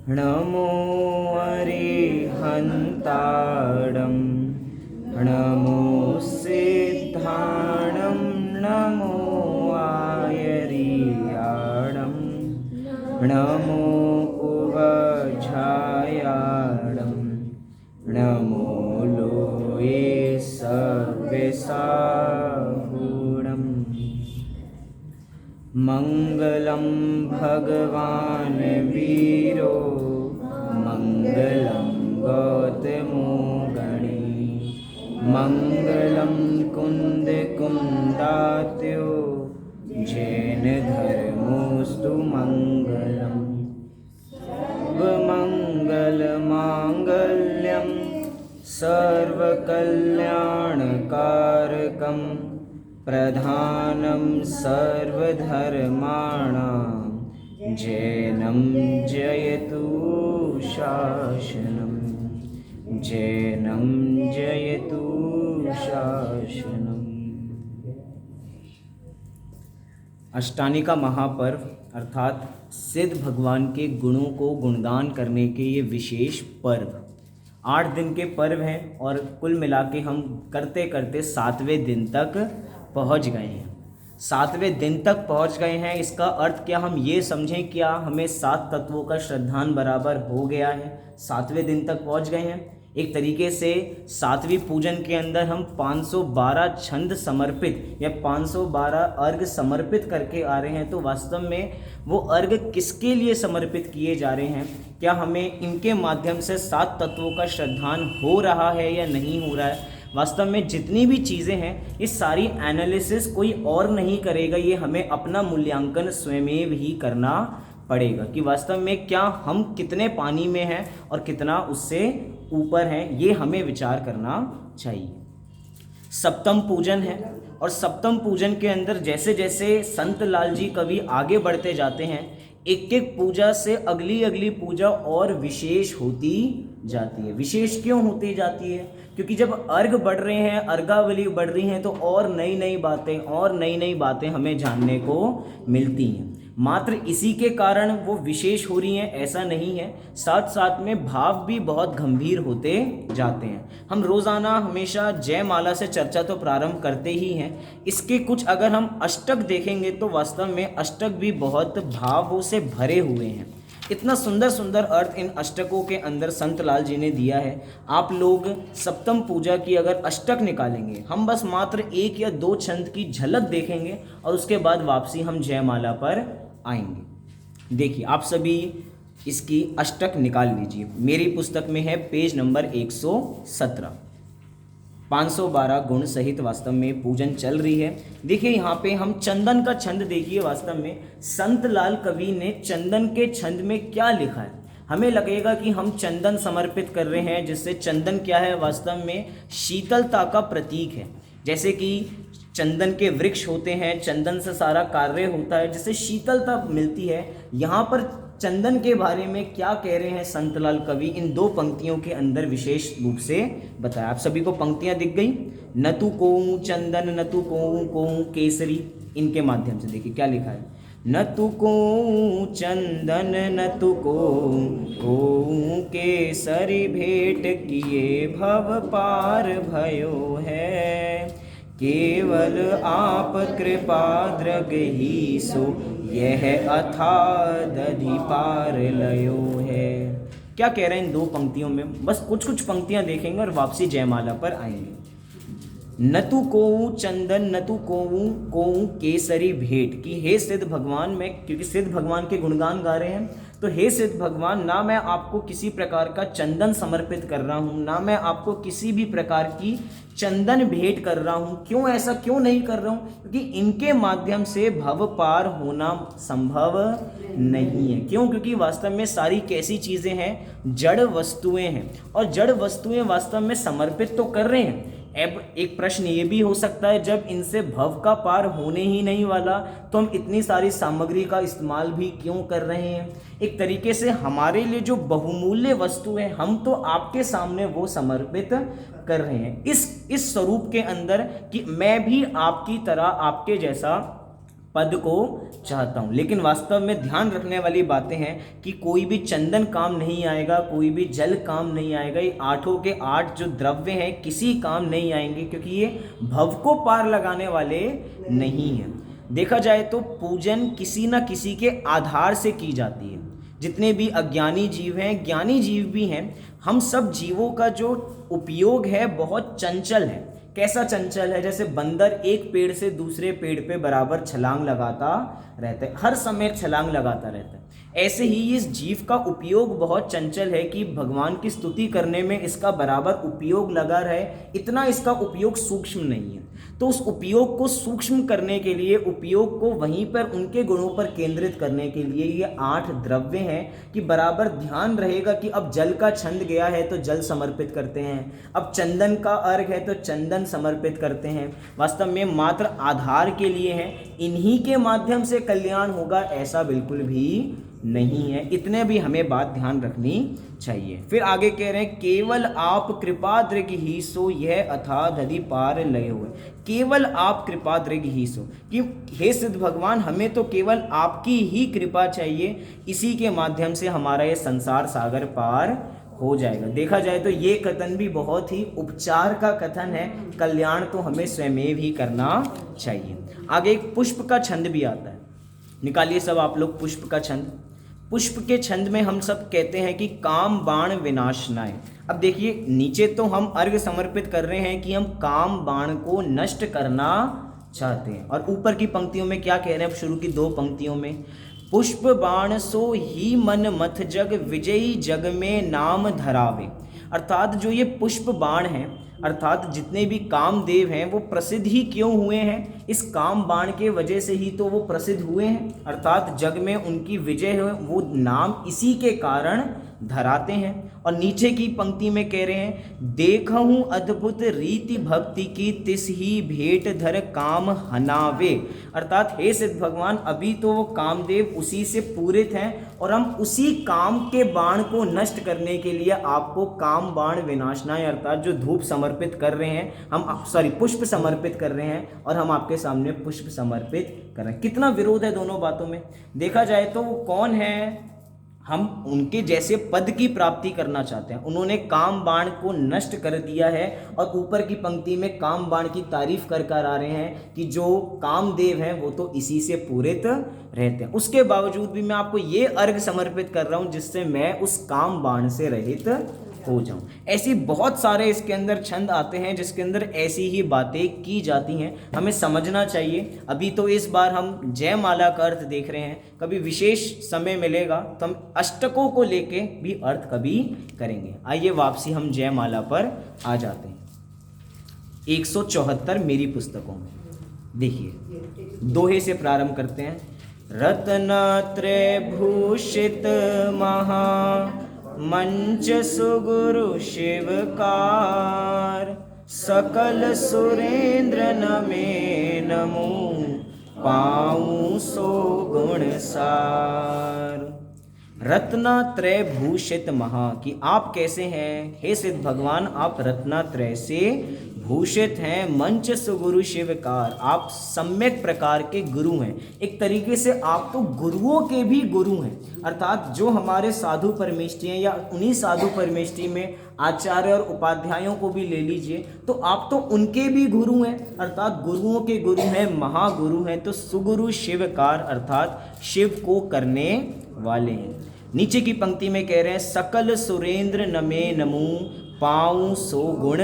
नमो अरिहन्ताणं नमो सिद्धाणं नमो आयर्याणं नमो उवझायाणं नमो लोये सव्यसाहूणम्। मङ्गलं भगवान् वीरो मङ्गलं गौतमो गणे मङ्गलं कुन्दकुन्दात्यो जैनधर्मोऽस्तु मङ्गलम्। सर्वमङ्गलमाङ्गल्यं सर्वकल्याणकारकं प्रधानं सर्वधर्माणां जैनं जयतु शासनं जैनं जयतु शासनम्। अष्टानी का महापर्व अर्थात सिद्ध भगवान के गुणों को गुणगान करने के ये विशेष पर्व 8 दिन के पर्व हैं और कुल मिला के हम करते करते 7वें दिन तक पहुंच गए हैं। 7वें दिन तक पहुंच गए हैं, इसका अर्थ क्या हम ये समझें क्या हमें 7 तत्वों का श्रद्धान बराबर हो गया है? 7वें दिन तक पहुंच गए हैं। एक तरीके से 7वीं पूजन के अंदर हम 512 छंद समर्पित या 512 अर्घ समर्पित करके आ रहे हैं। तो वास्तव में वो अर्घ किसके लिए समर्पित किए जा रहे हैं? क्या हमें इनके माध्यम से 7 तत्वों का श्रद्धान हो रहा है या नहीं हो रहा है? वास्तव में जितनी भी चीज़ें हैं इस सारी एनालिसिस कोई और नहीं करेगा, ये हमें अपना मूल्यांकन स्वयं ही करना पड़ेगा कि वास्तव में क्या हम कितने पानी में हैं और कितना उससे ऊपर हैं, ये हमें विचार करना चाहिए। सप्तम पूजन है और सप्तम पूजन के अंदर जैसे जैसे संत लाल जी कवि आगे बढ़ते जाते हैं, एक एक पूजा से अगली अगली पूजा और विशेष होती जाती है। विशेष क्यों होती जाती है? क्योंकि जब अर्घ बढ़ रहे हैं, अर्घावली बढ़ रही हैं, तो और नई नई बातें हमें जानने को मिलती हैं। मात्र इसी के कारण वो विशेष हो रही हैं ऐसा नहीं है, साथ साथ में भाव भी बहुत गंभीर होते जाते हैं। हम रोज़ाना हमेशा जयमाला से चर्चा तो प्रारंभ करते ही हैं, इसके कुछ अगर हम अष्टक देखेंगे तो वास्तव में अष्टक भी बहुत भावों से भरे हुए हैं। इतना सुंदर सुंदर अर्थ इन अष्टकों के अंदर संत लाल जी ने दिया है। आप लोग सप्तम पूजा की अगर अष्टक निकालेंगे, हम बस मात्र 1 या 2 छंद की झलक देखेंगे और उसके बाद वापसी हम जयमाला पर आएंगे। देखिए आप सभी इसकी अष्टक निकाल लीजिए। मेरी पुस्तक में है पेज नंबर 117। 512 गुण सहित वास्तव में पूजन चल रही है। देखिए यहाँ पे हम चंदन का छंद देखिए, वास्तव में संत लाल कवि ने चंदन के छंद में क्या लिखा है। हमें लगेगा कि हम चंदन समर्पित कर रहे हैं, जिससे चंदन क्या है, वास्तव में शीतलता का प्रतीक है। जैसे कि चंदन के वृक्ष होते हैं, चंदन से सारा कार्य होता है, जिससे शीतलता मिलती है। यहाँ पर चंदन के बारे में क्या कह रहे हैं संत लाल कवि, इन 2 पंक्तियों के अंदर विशेष रूप से बताया। आप सभी को पंक्तियां दिख गई, न तू कोऊ चंदन न तू कोऊ केसरी। इनके माध्यम से देखिए क्या लिखा है, न तू कोऊ चंदन न तू कोऊ केसरी भेंट किए भव पार भयो है, केवल आप कृपा द्रग ही सो यह अथाह दधि पार लयो है। क्या कह रहे हैं इन 2 पंक्तियों में? बस कुछ कुछ पंक्तियां देखेंगे और वापसी जयमाला पर आएंगे। न तू कोऊ चंदन न तू कोऊ केसरी भेंट की, हे सिद्ध भगवान, मैं क्योंकि सिद्ध भगवान के गुणगान गा रहे हैं, तो हे सिद्ध भगवान, ना मैं आपको किसी प्रकार का चंदन समर्पित कर रहा हूँ, ना मैं आपको किसी भी प्रकार की चंदन भेंट कर रहा हूँ। क्यों ऐसा क्यों नहीं कर रहा हूँ? क्योंकि इनके माध्यम से भव पार होना संभव नहीं है। क्यों? क्योंकि वास्तव में सारी कैसी चीज़ें हैं, जड़ वस्तुएं हैं, और जड़ वस्तुएं वास्तव में समर्पित तो कर रहे हैं। अब एक प्रश्न ये भी हो सकता है, जब इनसे भव का पार होने ही नहीं वाला तो हम इतनी सारी सामग्री का इस्तेमाल भी क्यों कर रहे हैं? एक तरीके से हमारे लिए जो बहुमूल्य वस्तु है, हम तो आपके सामने वो समर्पित कर रहे हैं इस स्वरूप के अंदर कि मैं भी आपकी तरह आपके जैसा पद को चाहता हूँ। लेकिन वास्तव में ध्यान रखने वाली बातें हैं कि कोई भी चंदन काम नहीं आएगा, कोई भी जल काम नहीं आएगा, ये आठों के आठ जो द्रव्य हैं किसी काम नहीं आएंगे, क्योंकि ये भव को पार लगाने वाले नहीं हैं। देखा जाए तो पूजन किसी न किसी के आधार से की जाती है। जितने भी अज्ञानी जीव हैं, ज्ञानी जीव भी हैं, हम सब जीवों का जो उपयोग है बहुत चंचल है। कैसा चंचल है? जैसे बंदर एक पेड़ से दूसरे पेड़ पे बराबर छलांग लगाता रहता है, हर समय छलांग लगाता रहता है। ऐसे ही इस जीव का उपयोग बहुत चंचल है कि भगवान की स्तुति करने में इसका बराबर उपयोग लगा रहे, इतना इसका उपयोग सूक्ष्म नहीं है। तो उस उपयोग को सूक्ष्म करने के लिए, उपयोग को वहीं पर उनके गुणों पर केंद्रित करने के लिए ये 8 द्रव्य हैं कि बराबर ध्यान रहेगा कि अब जल का छंद गया है तो जल समर्पित करते हैं, अब चंदन का अर्घ है तो चंदन समर्पित करते हैं। वास्तव में मात्र आधार के लिए हैं, इन्हीं के माध्यम से कल्याण होगा ऐसा बिल्कुल भी नहीं है। इतने भी हमें बात ध्यान रखनी चाहिए। फिर आगे कह रहे हैं केवल आप कृपा दृग ही सो यह अथा दधि पार लय हुए। केवल आप कृपा दृग ही सो, कि हे सिद्ध भगवान हमें तो केवल आपकी ही कृपा चाहिए, इसी के माध्यम से हमारा ये संसार सागर पार हो जाएगा। देखा जाए तो ये कथन भी बहुत ही उपचार का कथन है, कल्याण तो हमें स्वयं ही करना चाहिए। आगे एक पुष्प का छंद भी आता है, निकालिए सब आप लोग पुष्प का छंद। पुष्प के छंद में हम सब कहते हैं कि काम बाण विनाशनाय। अब देखिए नीचे तो हम अर्घ समर्पित कर रहे हैं कि हम काम बाण को नष्ट करना चाहते हैं, और ऊपर की पंक्तियों में क्या कह रहे हैं? अब शुरू की 2 पंक्तियों में पुष्प बाण सो ही मन मथ जग विजयी जग में नाम धरावे। अर्थात जो ये पुष्प बाण हैं, अर्थात जितने भी कामदेव हैं वो प्रसिद्ध ही क्यों हुए हैं? इस काम बाण के वजह से ही तो वो प्रसिद्ध हुए हैं, अर्थात जग में उनकी विजय है, वो नाम इसी के कारण धराते हैं। और नीचे की पंक्ति में कह रहे हैं देखहूँ अद्भुत रीति भक्ति की तिस ही भेंट धर काम हनावे। अर्थात हे सिद्ध भगवान अभी तो वो कामदेव उसी से पूरित हैं, और हम उसी काम के बाण को नष्ट करने के लिए आपको काम बाण विनाशनाय अर्थात जो धूप समर्पित कर रहे हैं हम, पुष्प समर्पित कर रहे हैं, और हम आपके सामने पुष्प समर्पित कर रहे हैं। कितना विरोध है दोनों बातों में। देखा जाए तो वो कौन है? हम उनके जैसे पद की प्राप्ति करना चाहते हैं, उन्होंने काम बाण को नष्ट कर दिया है, और ऊपर की पंक्ति में काम बाण की तारीफ कर कर आ रहे हैं कि जो कामदेव हैं वो तो इसी से पूरित रहते हैं। उसके बावजूद भी मैं आपको ये अर्घ समर्पित कर रहा हूँ जिससे मैं उस काम बाण से रहित हो जाऊं। ऐसी बहुत सारे इसके अंदर छंद आते हैं जिसके अंदर ऐसी ही बातें की जाती हैं, हमें समझना चाहिए। अभी तो इस बार हम जयमाला का अर्थ देख रहे हैं, कभी विशेष समय मिलेगा तो हम अष्टकों को लेके भी अर्थ कभी करेंगे। आइए वापसी हम जयमाला पर आ जाते हैं। 174 मेरी पुस्तकों में देखिए दोहे से प्रारंभ करते हैं। रत्नत्रय भूषित महा मंच सुगुरु शिवकार, सकल सुरेंद्र नमे नमो पाऊं सो गुण सार। रत्नात्रय भूषित महा, कि आप कैसे हैं हे सिद्ध भगवान? आप रत्नात्रय से भूषित हैं। मंच सुगुरु शिवकार, आप सम्यक प्रकार के गुरु हैं। एक तरीके से आप तो गुरुओं के भी गुरु हैं, अर्थात जो हमारे साधु परमेष्ठी हैं या उन्हीं साधु परमेष्ठी में आचार्य और उपाध्यायों को भी ले लीजिए तो आप तो उनके भी गुरु हैं, अर्थात गुरुओं के गुरु हैं, महागुरु हैं। तो सुगुरु शिवकार अर्थात शिव को करने वाले हैं। नीचे की पंक्ति में कह रहे हैं सकल सुरेंद्र नमे नमो पाऊं सो गुण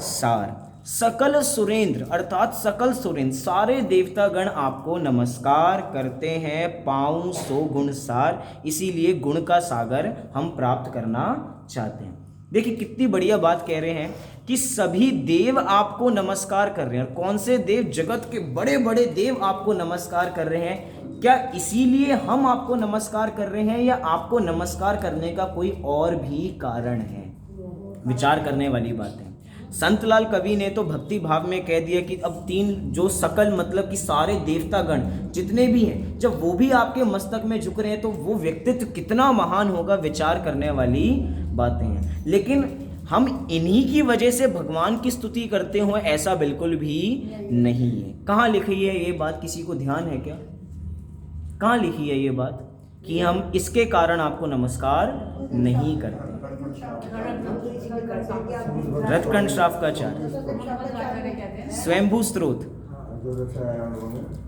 सार। सकल सुरेंद्र अर्थात सकल सुरेंद्र सारे देवता गण आपको नमस्कार करते हैं। पाऊं सो गुण सार, इसीलिए गुण का सागर हम प्राप्त करना चाहते हैं। देखिए कितनी बढ़िया बात कह रहे हैं कि सभी देव आपको नमस्कार कर रहे हैं। कौन से देव? जगत के बड़े बड़े देव आपको नमस्कार कर रहे हैं। क्या इसीलिए हम आपको नमस्कार कर रहे हैं या आपको नमस्कार करने का कोई और भी कारण है? विचार करने वाली बात है। संतलाल कवि ने तो भक्ति भाव में कह दिया कि अब 3 जो सकल मतलब कि सारे देवतागण जितने भी हैं, जब वो भी आपके मस्तक में झुक रहे हैं तो वो व्यक्तित्व कितना महान होगा। विचार करने वाली बातें हैं। लेकिन हम इन्हीं की वजह से भगवान की स्तुति करते हो, ऐसा बिल्कुल भी नहीं है। कहाँ लिखी है ये बात, किसी को ध्यान है क्या? कहाँ लिखी है ये बात कि हम इसके कारण आपको नमस्कार नहीं करते? रथकंड श्राफ का चार स्वयंभू स्त्रोत,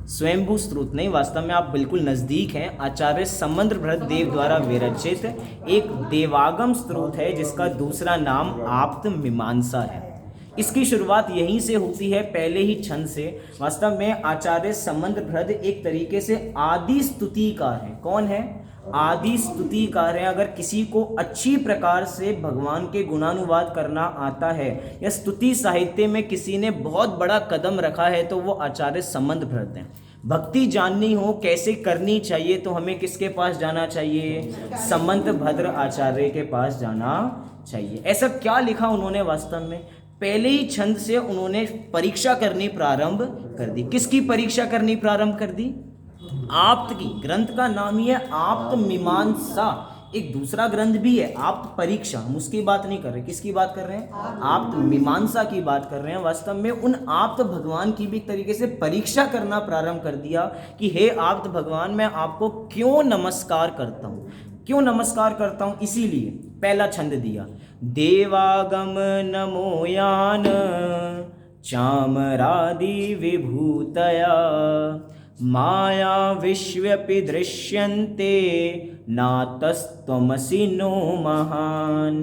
स्वयंभू स्त्रोत नहीं, वास्तव में आप बिल्कुल नजदीक हैं। आचार्य संबंध भरत देव द्वारा विरचित एक देवागम स्त्रोत है जिसका दूसरा नाम आप्त मीमांसा है। इसकी शुरुआत यहीं से होती है, पहले ही छंद से। वास्तव में आचार्य संबंध भरत एक तरीके से आदि स्तुतिकार है। कौन है? आदि स्तुतिकार है। अगर किसी को अच्छी प्रकार से भगवान के गुणानुवाद करना आता है या स्तुति साहित्य में किसी ने बहुत बड़ा कदम रखा है तो वो आचार्य संबंध भरत हैं। भक्ति जाननी हो कैसे करनी चाहिए तो हमें किसके पास जाना चाहिए? संबंध भद्र आचार्य के पास जाना चाहिए। ऐसा क्या लिखा उन्होंने? वास्तव में पहले ही छंद से उन्होंने परीक्षा करनी प्रारंभ कर दी। किसकी परीक्षा करनी प्रारंभ कर दी? आप्त की। ग्रंथ का नाम ही है आप्त मीमांसा। एक दूसरा ग्रंथ भी है आप्त परीक्षा, हम उसकी बात नहीं कर रहे। किसकी बात कर रहे हैं? आप्त मीमांसा की बात कर रहे हैं। वास्तव में उन आप्त भगवान की भी एक तरीके से परीक्षा करना प्रारंभ कर दिया कि हे आप्त भगवान, मैं आपको क्यों नमस्कार करता हूँ, क्यों नमस्कार करता हूँ। इसीलिए पहला छंद दिया, देवागम नमो यान चामरादि विभूतया माया विश्वपि दृश्यन्ते नातस्त्वमसि नो महान।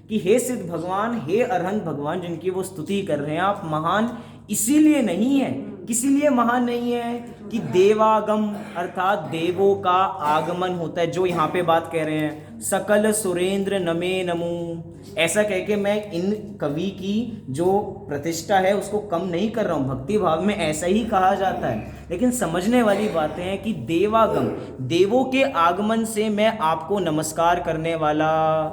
कि हे सिद्ध भगवान, हे अरहंत भगवान, जिनकी वो स्तुति कर रहे हैं, आप महान इसीलिए नहीं है। किसी लिए महान नहीं है? कि देवागम अर्थात देवों का आगमन होता है, जो यहाँ पे बात कह रहे हैं, सकल सुरेंद्र नमे नमो। ऐसा कह के मैं इन कवि की जो प्रतिष्ठा है उसको कम नहीं कर रहा हूँ, भक्ति भाव में ऐसा ही कहा जाता है। लेकिन समझने वाली बातें हैं कि देवागम, देवों के आगमन से मैं आपको नमस्कार करने वाला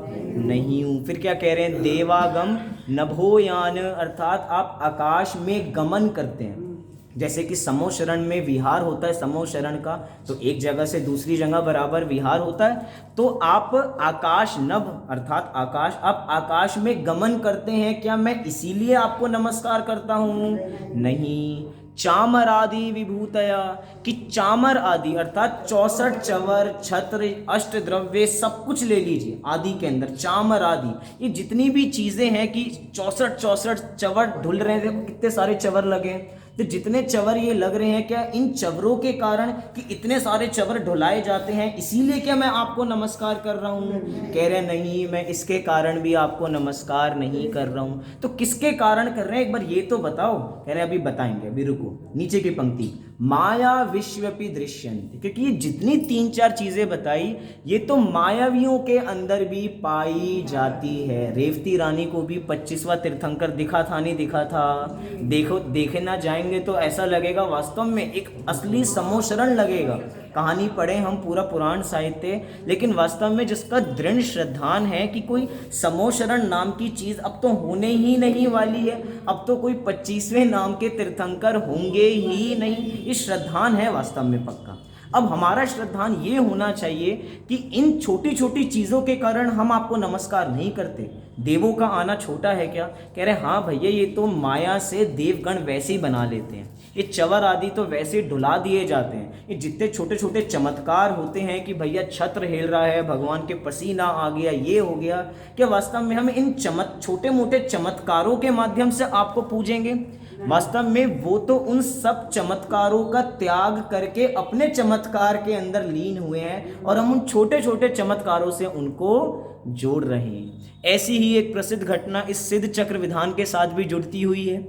नहीं हूँ। फिर क्या कह रहे हैं? देवागम नभोयान अर्थात आप आकाश में गमन करते हैं। जैसे कि समोशरण में विहार होता है, समोशरण का, तो एक जगह से दूसरी जगह बराबर विहार होता है। तो आप आकाश नभ अर्थात आकाश, आप आकाश में गमन करते हैं। क्या मैं इसीलिए आपको नमस्कार करता हूँ? नहीं। चामर आदि विभूतया, कि चामर आदि अर्थात 64 चवर छत्र अष्ट द्रव्य सब कुछ ले लीजिए आदि के अंदर। चामर आदि ये जितनी भी चीज़ें हैं कि 64 चवर ढुल रहे हैं, कितने सारे चवर लगे, तो जितने चवर ये लग रहे हैं, क्या इन चवरों के कारण कि इतने सारे चवर ढुलाए जाते हैं इसीलिए क्या मैं आपको नमस्कार कर रहा हूँ? कह रहे नहीं, मैं इसके कारण भी आपको नमस्कार नहीं कर रहा हूँ। तो किसके कारण कर रहे हैं एक बार ये तो बताओ। कह रहे अभी बताएंगे, अभी रुको। नीचे की पंक्ति, माया विश्वपि दृश्यन्ते, क्योंकि ये जितनी 3-4 चीजें बताई ये तो मायावियों के अंदर भी पाई जाती है। रेवती रानी को भी 25वां तीर्थंकर दिखा था, नहीं दिखा था? देखो, देखे ना जाएंगे तो ऐसा लगेगा वास्तव में एक असली समोशरण लगेगा। कहानी पढ़े हम पूरा पुराण साहित्य, लेकिन वास्तव में जिसका दृढ़ श्रद्धान है कि कोई समोशरण नाम की चीज़ अब तो होने ही नहीं वाली है, अब तो कोई 25वें नाम के तीर्थंकर होंगे ही नहीं, ये श्रद्धान है वास्तव में पक्का। अब हमारा श्रद्धान ये होना चाहिए कि इन छोटी छोटी चीज़ों के कारण हम आपको नमस्कार नहीं करते। देवों का आना छोटा है क्या? कह रहे हाँ भैया, ये तो माया से देवगण वैसे ही बना लेते हैं, ये चवर आदि तो वैसे ढुला दिए जाते हैं। ये जितने छोटे छोटे चमत्कार होते हैं कि भैया छत्र हिल रहा है, भगवान के पसीना आ गया, ये हो गया, क्या वास्तव में हम इन छोटे मोटे चमत्कारों के माध्यम से आपको पूजेंगे? वास्तव में वो तो उन सब चमत्कारों का त्याग करके अपने चमत्कार के अंदर लीन हुए हैं और हम उन छोटे छोटे चमत्कारों से उनको जोड़ रहे हैं। ऐसी ही एक प्रसिद्ध घटना इस सिद्ध चक्र विधान के साथ भी जुड़ती हुई है,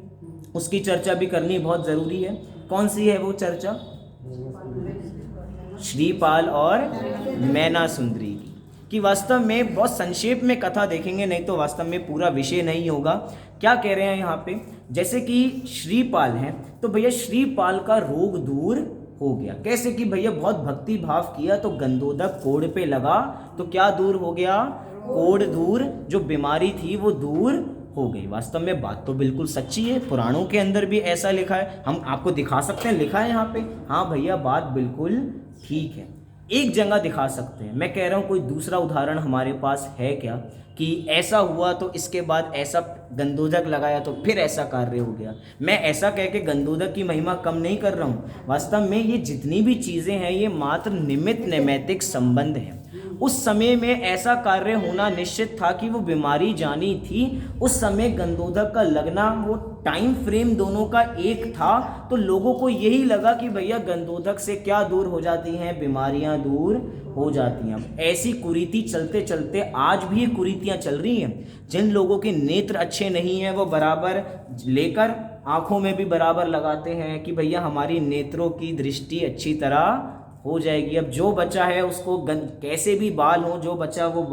उसकी चर्चा भी करनी बहुत ज़रूरी है। कौन सी है वो चर्चा? श्रीपाल और मैना सुंदरी की वास्तव में बहुत संक्षेप में कथा देखेंगे, नहीं तो वास्तव में पूरा विषय नहीं होगा। क्या कह रहे हैं यहाँ पे? जैसे कि श्रीपाल हैं तो भैया श्रीपाल का रोग दूर हो गया। कैसे कि भैया बहुत भक्ति भाव किया तो गंधोदक कोढ़ पे लगा तो क्या दूर हो गया? कोढ़ दूर, जो बीमारी थी वो दूर हो गई। वास्तव में बात तो बिल्कुल सच्ची है, पुराणों के अंदर भी ऐसा लिखा है, हम आपको दिखा सकते हैं, लिखा है यहाँ पे। हाँ भैया, बात बिल्कुल ठीक है। एक जगह दिखा सकते हैं। मैं कह रहा हूँ कोई दूसरा उदाहरण हमारे पास है क्या कि ऐसा हुआ तो इसके बाद ऐसा गंधोदक लगाया तो फिर ऐसा कार्य हो गया। मैं ऐसा कह के गंधोदक की महिमा कम नहीं कर रहा हूँ। वास्तव में ये जितनी भी चीज़ें हैं ये मात्र निमित्त नैमित्तिक संबंध है। उस समय में ऐसा कार्य होना निश्चित था कि वो बीमारी जानी थी। उस समय गंधोदक का लगना, वो टाइम फ्रेम दोनों का एक था, तो लोगों को यही लगा कि भैया गंधोदक से क्या दूर हो जाती हैं, बीमारियां दूर हो जाती हैं। ऐसी कुरीति चलते चलते आज भी ये कुरीतियां चल रही हैं। जिन लोगों के नेत्र अच्छे नहीं हैं वो बराबर लेकर आंखों में भी बराबर लगाते हैं कि भैया हमारी नेत्रों की दृष्टि अच्छी तरह हो जाएगी। अब जो बच्चा है उसको कैसे भी बाल हो, जो बच्चा वो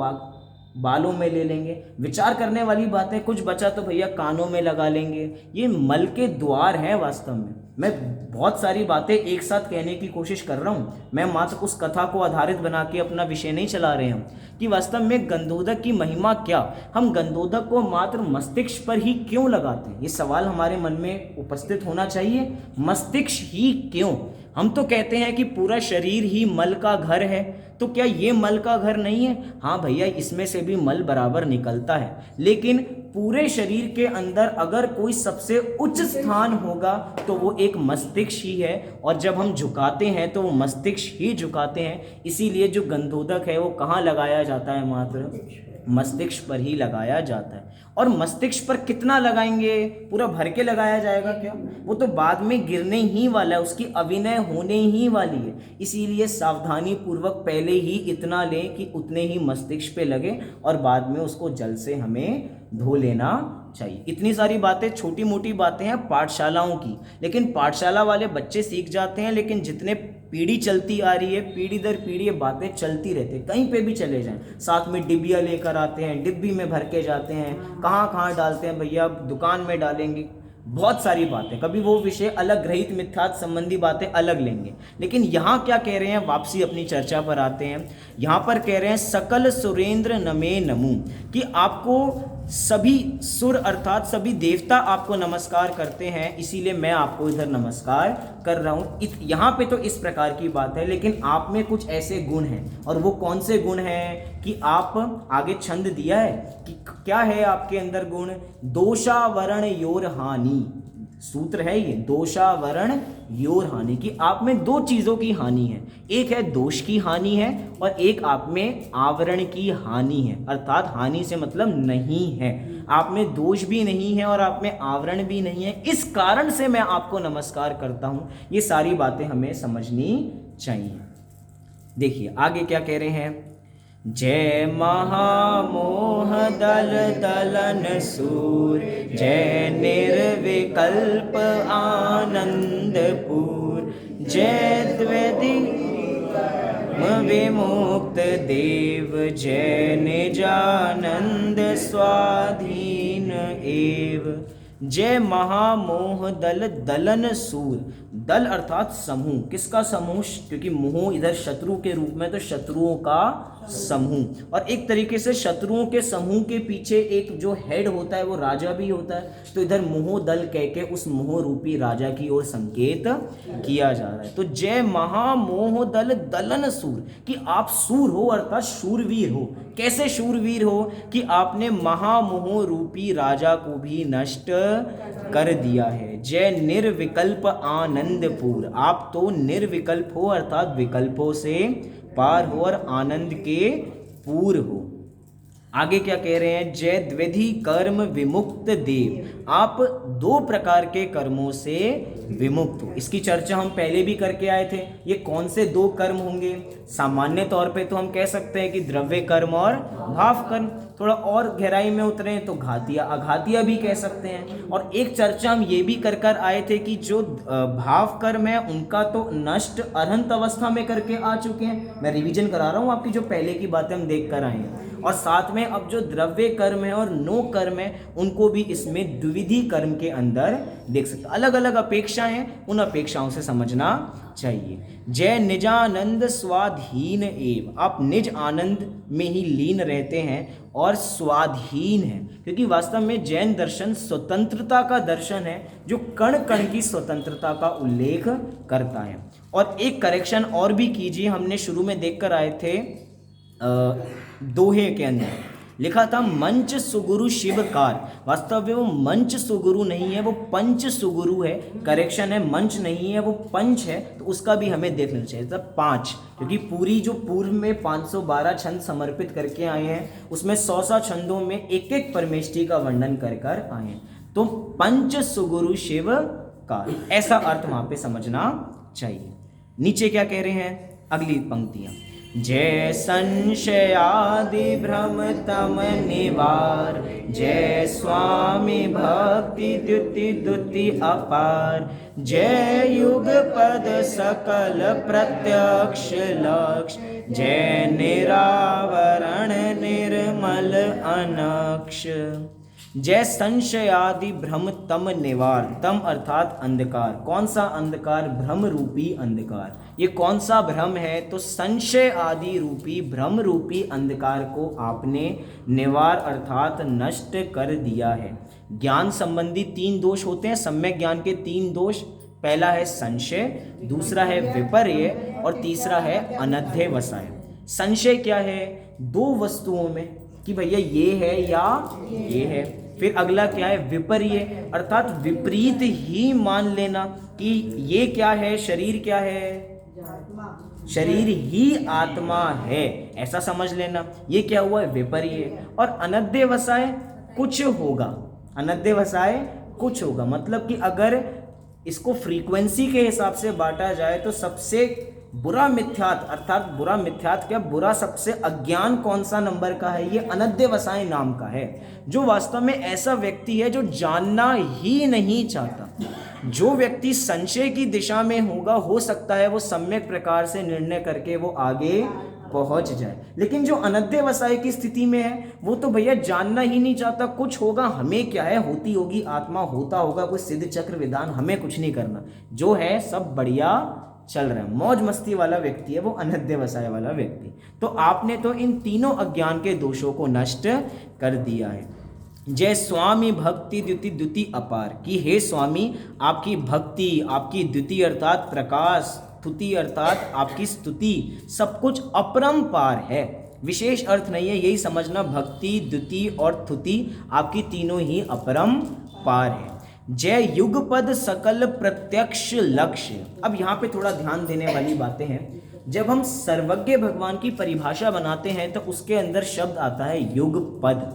बालों में ले लेंगे। विचार करने वाली बात है। कुछ बच्चा तो भैया कानों में लगा लेंगे। ये मल के द्वार हैं। वास्तव में मैं बहुत सारी बातें एक साथ कहने की कोशिश कर रहा हूँ। मैं मात्र उस कथा को आधारित बना के अपना विषय नहीं चला रहे हैं कि वास्तव में गंधोदक की महिमा क्या। हम गंधोदक को मात्र मस्तिष्क पर ही क्यों लगाते हैं, ये सवाल हमारे मन में उपस्थित होना चाहिए। मस्तिष्क ही क्यों? हम तो कहते हैं कि पूरा शरीर ही मल का घर है, तो क्या ये मल का घर नहीं है? हाँ भैया, इसमें से भी मल बराबर निकलता है, लेकिन पूरे शरीर के अंदर अगर कोई सबसे उच्च स्थान होगा तो वो एक मस्तिष्क ही है। और जब हम झुकाते हैं तो वो मस्तिष्क ही झुकाते हैं। इसीलिए जो गंधोदक है वो कहाँ लगाया जाता है? मात्र मस्तिष्क पर ही लगाया जाता है। और मस्तिष्क पर कितना लगाएंगे? पूरा भर के लगाया जाएगा क्या? वो तो बाद में गिरने ही वाला है, उसकी अविनय होने ही वाली है। इसीलिए सावधानी पूर्वक पहले ही इतना लें कि उतने ही मस्तिष्क पे लगे और बाद में उसको जल से हमें धो लेना चाहिए। इतनी सारी बातें छोटी मोटी बातें हैं पाठशालाओं की, लेकिन पाठशाला वाले बच्चे सीख जाते हैं। लेकिन जितने पीढ़ी चलती आ रही है, पीढ़ी दर पीढ़ी ये बातें चलती रहती है। कहीं पे भी चले जाएं, साथ में डिबिया लेकर आते हैं, डिब्बी में भर के जाते हैं। कहाँ कहाँ डालते हैं भैया? दुकान में डालेंगे। बहुत सारी बातें, कभी वो विषय अलग, ग्रहित मिथ्यात संबंधी बातें अलग लेंगे। लेकिन यहाँ क्या कह रहे हैं? वापसी अपनी चर्चा पर आते हैं। यहाँ पर कह रहे हैं सकल सुरेंद्र नमे नमु, कि आपको सभी सुर अर्थात सभी देवता आपको नमस्कार करते हैं, इसीलिए मैं आपको इधर नमस्कार कर रहा हूँ। यहाँ पे तो इस प्रकार की बात है, लेकिन आप में कुछ ऐसे गुण हैं। और वो कौन से गुण हैं कि आप आगे छंद दिया है कि क्या है आपके अंदर गुण? दोषावरण योर हानि, सूत्र है ये, दोषावरण योर हानि, कि आप में दो चीज़ों की हानि है। एक है दोष की हानि है और एक आप में आवरण की हानि है। अर्थात हानि से मतलब नहीं है, आप में दोष भी नहीं है और आप में आवरण भी नहीं है। इस कारण से मैं आपको नमस्कार करता हूँ। ये सारी बातें हमें समझनी चाहिए। देखिए आगे क्या कह रहे हैं? जय महामोह दल दलन सूर, जय निर्विकल्प आनंदपूर, जय द्वैधी विमुक्त देव, जय निजानंद स्वाधीन एव। जय महामोह दल दलन सूर, दल अर्थात समूह। किसका समूह? क्योंकि मोह इधर शत्रु के रूप में, तो शत्रुओं का समूह। और एक तरीके से शत्रुओं के समूह के पीछे एक जो हेड होता है वो राजा भी होता है। तो इधर मोह दल कह के उस मोह रूपी राजा की ओर संकेत किया जा रहा है। तो जय महामोह दल दलन सूर, कि आप सूर हो अर्थात शूरवीर हो। कैसे शूरवीर हो? कि आपने महामोह रूपी राजा को भी नष्ट कर दिया है। जय निर्विकल्प आनंदपूर, आप तो निर्विकल्प हो अर्थात विकल्पों से पार हो और आनंद के पूर हो। आगे क्या कह रहे हैं? जय द्विधि कर्म विमुक्त देव, आप दो प्रकार के कर्मों से विमुक्त हो। इसकी चर्चा हम पहले भी करके आए थे। ये कौन से दो कर्म होंगे? सामान्य तौर पे तो हम कह सकते हैं कि द्रव्य कर्म और भाव कर्म। थोड़ा और गहराई में उतरे तो घातिया अघातिया भी कह सकते हैं। और एक चर्चा हम ये भी कर आए थे कि जो भाव कर्म है उनका तो नष्ट अरहंत अवस्था में करके आ चुके हैं। मैं रिवीजन करा रहा हूँ आपकी, जो पहले की बातें हम देख कर आए हैं। और साथ में अब जो द्रव्य कर्म है और नो कर्म है उनको भी इसमें द्विविधि कर्म के अंदर देख सकते। अलग अलग अपेक्षाएं हैं, उन अपेक्षाओं से समझना चाहिए। जय निजानंद स्वाधीन एव, आप निज आनंद में ही लीन रहते हैं और स्वाधीन हैं, क्योंकि वास्तव में जैन दर्शन स्वतंत्रता का दर्शन है जो कण कण की स्वतंत्रता का उल्लेख करता है। और एक करेक्शन और भी कीजिए, हमने शुरू में देखकर आए थे दोहे के अंदर लिखा था मंच सुगुरु शिवकार, वास्तव में वो मंच सुगुरु नहीं है, वो पंच सुगुरु है। करेक्शन है, मंच नहीं है, वो पंच है, तो उसका भी हमें देख लेना चाहिए था 5, क्योंकि पूरी जो पूर्व में 512 छंद समर्पित करके आए हैं उसमें 100 छंदों में एक एक परमेष्ठी का वर्णन कर कर आए हैं। तो पंच सुगुरु शिवकार, ऐसा अर्थ वहां पे समझना चाहिए। नीचे क्या कह रहे हैं अगली पंक्तियां, जय संशयादि भ्रम तम निवार, जय स्वामी भक्ति द्युति द्युति अपार, जय युग पद सकल प्रत्यक्ष लक्ष्य, जय निरावरण निर्मल अनक्ष। जय संशयादि भ्रम तम निवार, तम अर्थात अंधकार। कौन सा अंधकार? भ्रम रूपी अंधकार। ये कौन सा भ्रम है? तो संशय आदि रूपी भ्रम रूपी अंधकार को आपने निवार अर्थात नष्ट कर दिया है। ज्ञान संबंधी 3 दोष होते हैं, सम्यक ज्ञान के 3 दोष। पहला है संशय, दूसरा है विपर्य और तीसरा है अनध्यवसाय। संशय क्या है? 2 वस्तुओं में कि भैया ये है या ये है। फिर अगला क्या है? विपर्य, अर्थात विपरीत ही मान लेना कि ये क्या है, शरीर क्या है, शरीर ही आत्मा है, ऐसा समझ लेना। ये क्या हुआ? विपर्य। और अनध्यवसाय, कुछ होगा, अनध्यवसाय कुछ होगा, मतलब कि अगर इसको फ्रीक्वेंसी के हिसाब से बांटा जाए तो सबसे बुरा मिथ्यात, अर्थात बुरा मिथ्यात क्या, बुरा सबसे अज्ञान कौन सा नंबर का है? ये अनध्यवसाय नाम का है, जो वास्तव में ऐसा व्यक्ति है जो जानना ही नहीं चाहता। जो व्यक्ति संशय की दिशा में होगा, हो सकता है वो सम्यक प्रकार से निर्णय करके वो आगे पहुंच जाए, लेकिन जो अनध्यवसाय की स्थिति में है वो तो भैया जानना ही नहीं चाहता। कुछ होगा, हमें क्या है, होती होगी आत्मा, होता होगा कोई सिद्ध चक्र विधान, हमें कुछ नहीं करना, जो है सब बढ़िया चल रहा है, मौज मस्ती वाला व्यक्ति है वो अनध्यवसाय वाला व्यक्ति। तो आपने तो इन तीनों अज्ञान के दोषों को नष्ट कर दिया है। जय स्वामी भक्ति द्युति द्युति अपार, कि हे स्वामी आपकी भक्ति, आपकी द्युति अर्थात प्रकाश, स्तुति अर्थात आपकी स्तुति, सब कुछ अपरंपार है, विशेष अर्थ नहीं है, यही समझना। भक्ति, द्युति और स्तुति आपकी तीनों ही अपरंपार है। जय युगपद सकल प्रत्यक्ष लक्ष्य। अब यहाँ पे थोड़ा ध्यान देने वाली बातें हैं। जब हम सर्वज्ञ भगवान की परिभाषा बनाते हैं तो उसके अंदर शब्द आता है युगपद,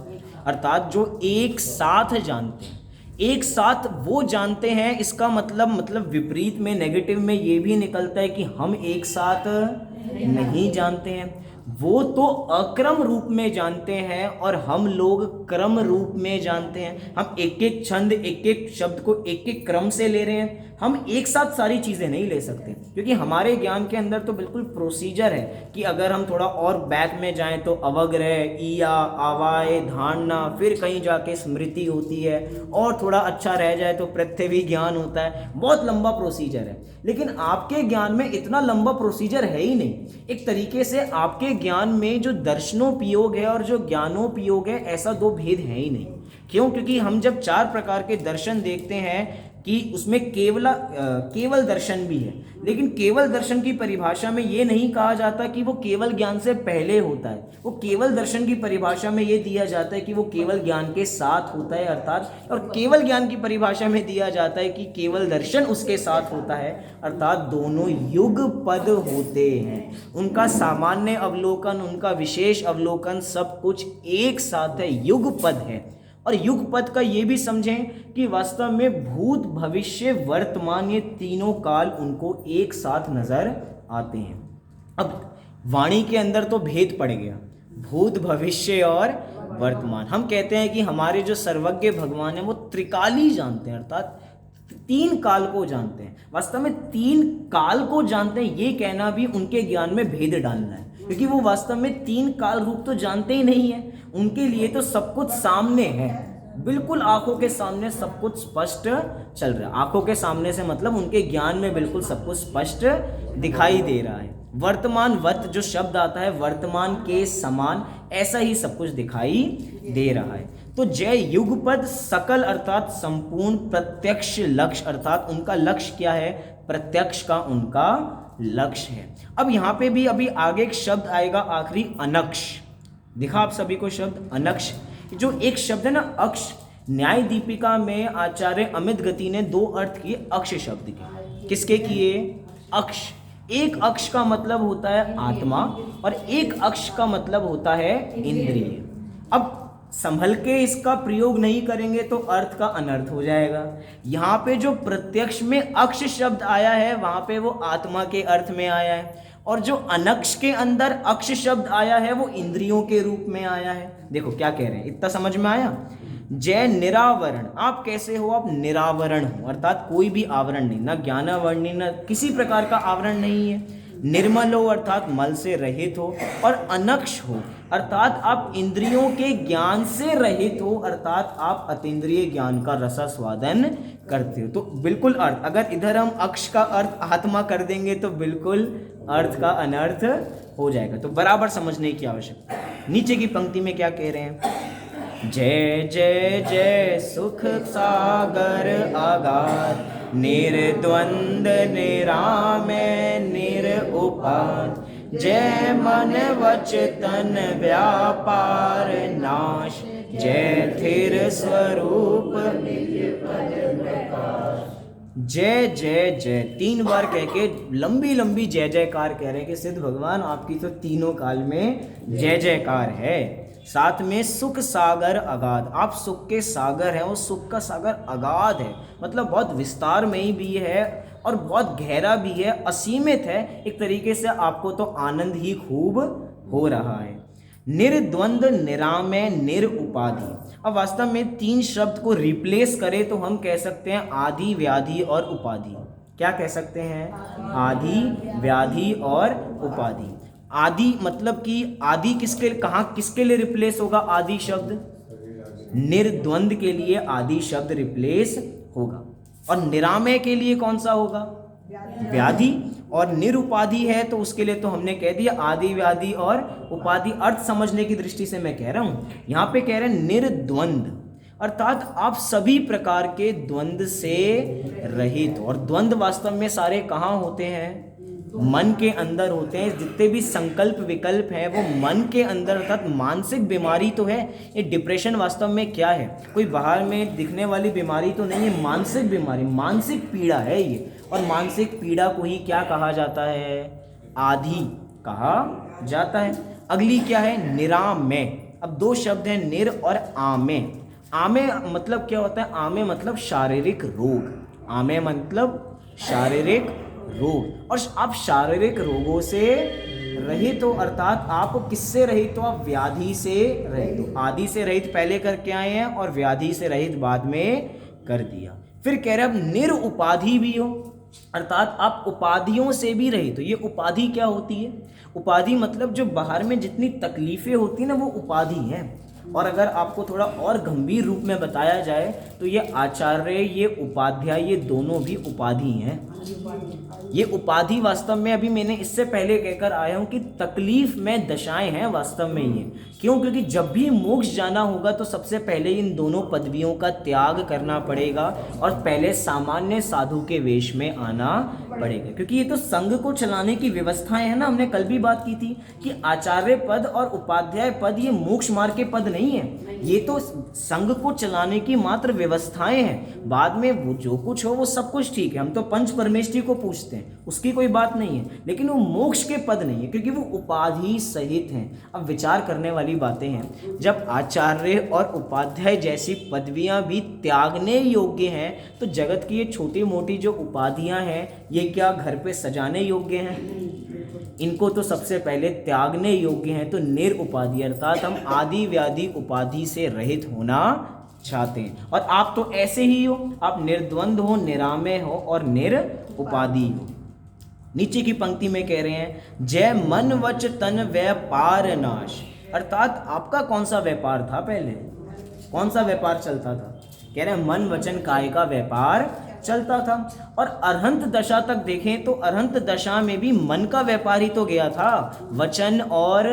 अर्थात जो एक साथ जानते हैं, एक साथ वो जानते हैं। इसका मतलब विपरीत में, नेगेटिव में ये भी निकलता है कि हम एक साथ नहीं जानते हैं, वो तो अक्रम रूप में जानते हैं और हम लोग क्रम रूप में जानते हैं। हम एक एक छंद, एक एक शब्द को एक एक क्रम से ले रहे हैं, हम एक साथ सारी चीज़ें नहीं ले सकते, क्योंकि हमारे ज्ञान के अंदर तो बिल्कुल प्रोसीजर है कि अगर हम थोड़ा और बैक में जाएं तो अवग्रह, ईया, आवाय, धारणा, फिर कहीं जाके स्मृति होती है, और थोड़ा अच्छा रह जाए तो पृथ्वी ज्ञान होता है। बहुत लंबा प्रोसीजर है, लेकिन आपके ज्ञान में इतना लंबा प्रोसीजर है ही नहीं। एक तरीके से आपके ज्ञान में जो दर्शनोपयोग है और जो ज्ञानोपयोग है, ऐसा 2 भेद है ही नहीं। क्यों? क्योंकि हम जब 4 प्रकार के दर्शन देखते हैं कि उसमें केवल दर्शन भी है, लेकिन केवल दर्शन की परिभाषा में ये नहीं कहा जाता कि वो केवल ज्ञान से पहले होता है। वो केवल दर्शन की परिभाषा में ये दिया जाता है कि वो केवल ज्ञान के साथ होता है, अर्थात, और केवल ज्ञान की परिभाषा में दिया जाता है कि केवल दर्शन उसके साथ होता है, अर्थात दोनों युगपद होते हैं। उनका सामान्य अवलोकन, उनका विशेष अवलोकन, सब कुछ एक साथ है, युगपद है। और युगपद का ये भी समझें कि वास्तव में भूत, भविष्य, वर्तमान, ये तीनों काल उनको एक साथ नजर आते हैं। अब वाणी के अंदर तो भेद पड़ गया, भूत, भविष्य और वर्तमान। हम कहते हैं कि हमारे जो सर्वज्ञ भगवान है वो त्रिकाली जानते हैं, अर्थात 3 काल को जानते हैं। वास्तव में 3 काल को जानते हैं, ये कहना भी उनके ज्ञान में भेद डालना है, क्योंकि वो वास्तव में 3 काल रूप तो जानते ही नहीं है। उनके लिए तो सब कुछ सामने है, बिल्कुल आंखों के सामने सब कुछ स्पष्ट चल रहा है। आंखों के सामने से मतलब उनके ज्ञान में बिल्कुल सब कुछ स्पष्ट दिखाई दे रहा है। वर्तमान वत जो शब्द आता है वर्तमान के समान, ऐसा ही सब कुछ दिखाई दे रहा है। तो जय युगपद सकल अर्थात संपूर्ण, प्रत्यक्ष लक्ष्य अर्थात उनका लक्ष्य क्या है, प्रत्यक्ष का उनका लक्ष्य है। अब यहाँ पे भी अभी आगे एक शब्द आएगा आखिरी, अनक्ष। दिखा आप सभी को शब्द अनक्ष, जो एक शब्द है ना अक्ष, न्याय दीपिका में आचार्य अमित गति ने दो अर्थ किए अक्ष शब्द के। किसके किए, अक्ष। एक अक्ष का मतलब होता है आत्मा और एक अक्ष का मतलब होता है इंद्रिय। अब संभल के इसका प्रयोग नहीं करेंगे तो अर्थ का अनर्थ हो जाएगा। यहाँ पे जो प्रत्यक्ष में अक्ष शब्द आया है वहां पे वो आत्मा के अर्थ में आया है, और जो अनक्ष के अंदर अक्ष शब्द आया है वो इंद्रियों के रूप में आया है। देखो क्या कह रहे हैं, इतना समझ में आया। जय निरावरण, आप कैसे हो, आप निरावरण हो, अर्थात कोई भी आवरण नहीं, ना ज्ञानावरणी ना किसी प्रकार का आवरण नहीं है। निर्मल हो अर्थात मल से रहित हो, और अनक्ष हो अर्थात आप इंद्रियों के ज्ञान से रहित हो, अर्थात आप अतीन्द्रिय ज्ञान का रसास्वादन करते हो। तो बिल्कुल अर्थ, अगर इधर हम अक्ष का अर्थ आत्मा कर देंगे तो बिल्कुल अर्थ का अनर्थ हो जाएगा। तो बराबर समझने की आवश्यकता। नीचे की पंक्ति में क्या कह रहे हैं, जय जय जय सुख सागर आगार, निर्द्वंद निरामय निरुपाद, जय मन वच तन व्यापार नाश, जय थिर स्वरूप जय जय जय। तीन बार कह के लंबी लंबी जय जयकार कह रहे हैं कि सिद्ध भगवान आपकी तो तीनों काल में जय जयकार है। साथ में सुख सागर अगाध, आप सुख के सागर हैं, वो सुख का सागर अगाध है, मतलब बहुत विस्तार में ही भी है और बहुत गहरा भी है, असीमित है। एक तरीके से आपको तो आनंद ही खूब हो रहा है। निर्द्वंद निरामय निरुपाधि, अब वास्तव में तीन शब्द को रिप्लेस करें तो हम कह सकते हैं आदि व्याधि और उपाधि। क्या कह सकते हैं, आदि व्याधि और उपाधि। आदि मतलब कि आदि किसके, कहाँ किसके लिए रिप्लेस होगा आदि शब्द, निर्द्वंद के लिए आदि शब्द रिप्लेस होगा, और निरामय के लिए कौन सा होगा, व्याधि, और निरुपाधि है तो उसके लिए तो हमने कह दिया आदि व्याधि और उपाधि। अर्थ समझने की दृष्टि से मैं कह रहा हूं, यहां पे कह रहे हैं निर्द्वंद, अर्थात आप सभी प्रकार के द्वंद से रहित हो। और द्वंद वास्तव में सारे कहाँ होते हैं, मन के अंदर होते हैं। जितने भी संकल्प विकल्प हैं वो मन के अंदर, अर्थात मानसिक बीमारी तो है। ये डिप्रेशन वास्तव में क्या है, कोई बाहर में दिखने वाली बीमारी तो नहीं है, मानसिक बीमारी, मानसिक पीड़ा है ये। और मानसिक पीड़ा को ही क्या कहा जाता है, आधि कहा जाता है। अगली क्या है, निरामय। अब दो शब्द हैं, निर और आमे। आमे मतलब क्या होता है, आमे मतलब शारीरिक रोग, आमे मतलब शारीरिक रोग। और आप शारीरिक रोगों से रहित हो, अर्थात आप किससे रहित हो, आप व्याधि से रहित हो। आदि से रहित पहले करके आए हैं और व्याधि से रहित बाद में कर दिया। फिर कह रहे अब निरुपाधि भी हो, अर्थात आप उपाधियों से भी रहित हो। ये उपाधि क्या होती है, उपाधि मतलब जो बाहर में जितनी तकलीफें होती हैं ना वो उपाधि हैं। और अगर आपको थोड़ा और गंभीर रूप में बताया जाए तो ये आचार्य, ये उपाध्याय, ये दोनों भी उपाधि हैं। ये उपाधि वास्तव में अभी मैंने इससे पहले कहकर आया हूं कि तकलीफ में दशाएं हैं वास्तव में ये। क्यों, क्योंकि जब भी मोक्ष जाना होगा तो सबसे पहले इन दोनों पदवियों का त्याग करना पड़ेगा और पहले सामान्य साधु के वेश में आना पड़ेगा। क्योंकि ये तो संघ को चलाने की व्यवस्थाएं हैं ना, हमने कल भी बात की थी कि आचार्य पद और उपाध्याय पद ये मोक्ष मार्ग के पद नहीं है, ये तो संघ को चलाने की मात्र व्यवस्थाएं हैं। बाद में वो जो कुछ हो वो सब कुछ ठीक है, हम तो पंच परमेष्ठी को पूछते हैं, उसकी कोई बात नहीं है, लेकिन वो मोक्ष के पद नहीं है क्योंकि वो उपाधि सहित हैं। अब विचार करने वाली बातें हैं, जब आचार्य और उपाध्याय जैसी पदवियां भी त्यागने योग्य हैं तो जगत की ये छोटी मोटी जो उपाधियां हैं ये क्या घर पे सजाने योग्य हैं, इनको तो सबसे पहले त्यागने योग्य हैं। तो निरुपाधि अर्थात हम आदि व्याधि उपाधि से रहित होना चाहते हैं। और आप तो ऐसे ही हो, आप निर्द्वंद हो, निरामय हो और निरुपाधि हो। नीचे की पंक्ति में कह रहे हैं जय मन वच तन व्यापार नाश, अर्थात आपका कौन सा व्यापार था पहले, कौन सा व्यापार चलता था? कह रहे हैं मन वचन काय का व्यापार चलता था। और अरहंत दशा तक देखें तो अरहंत दशा में भी मन का व्यापार ही तो गया था, वचन और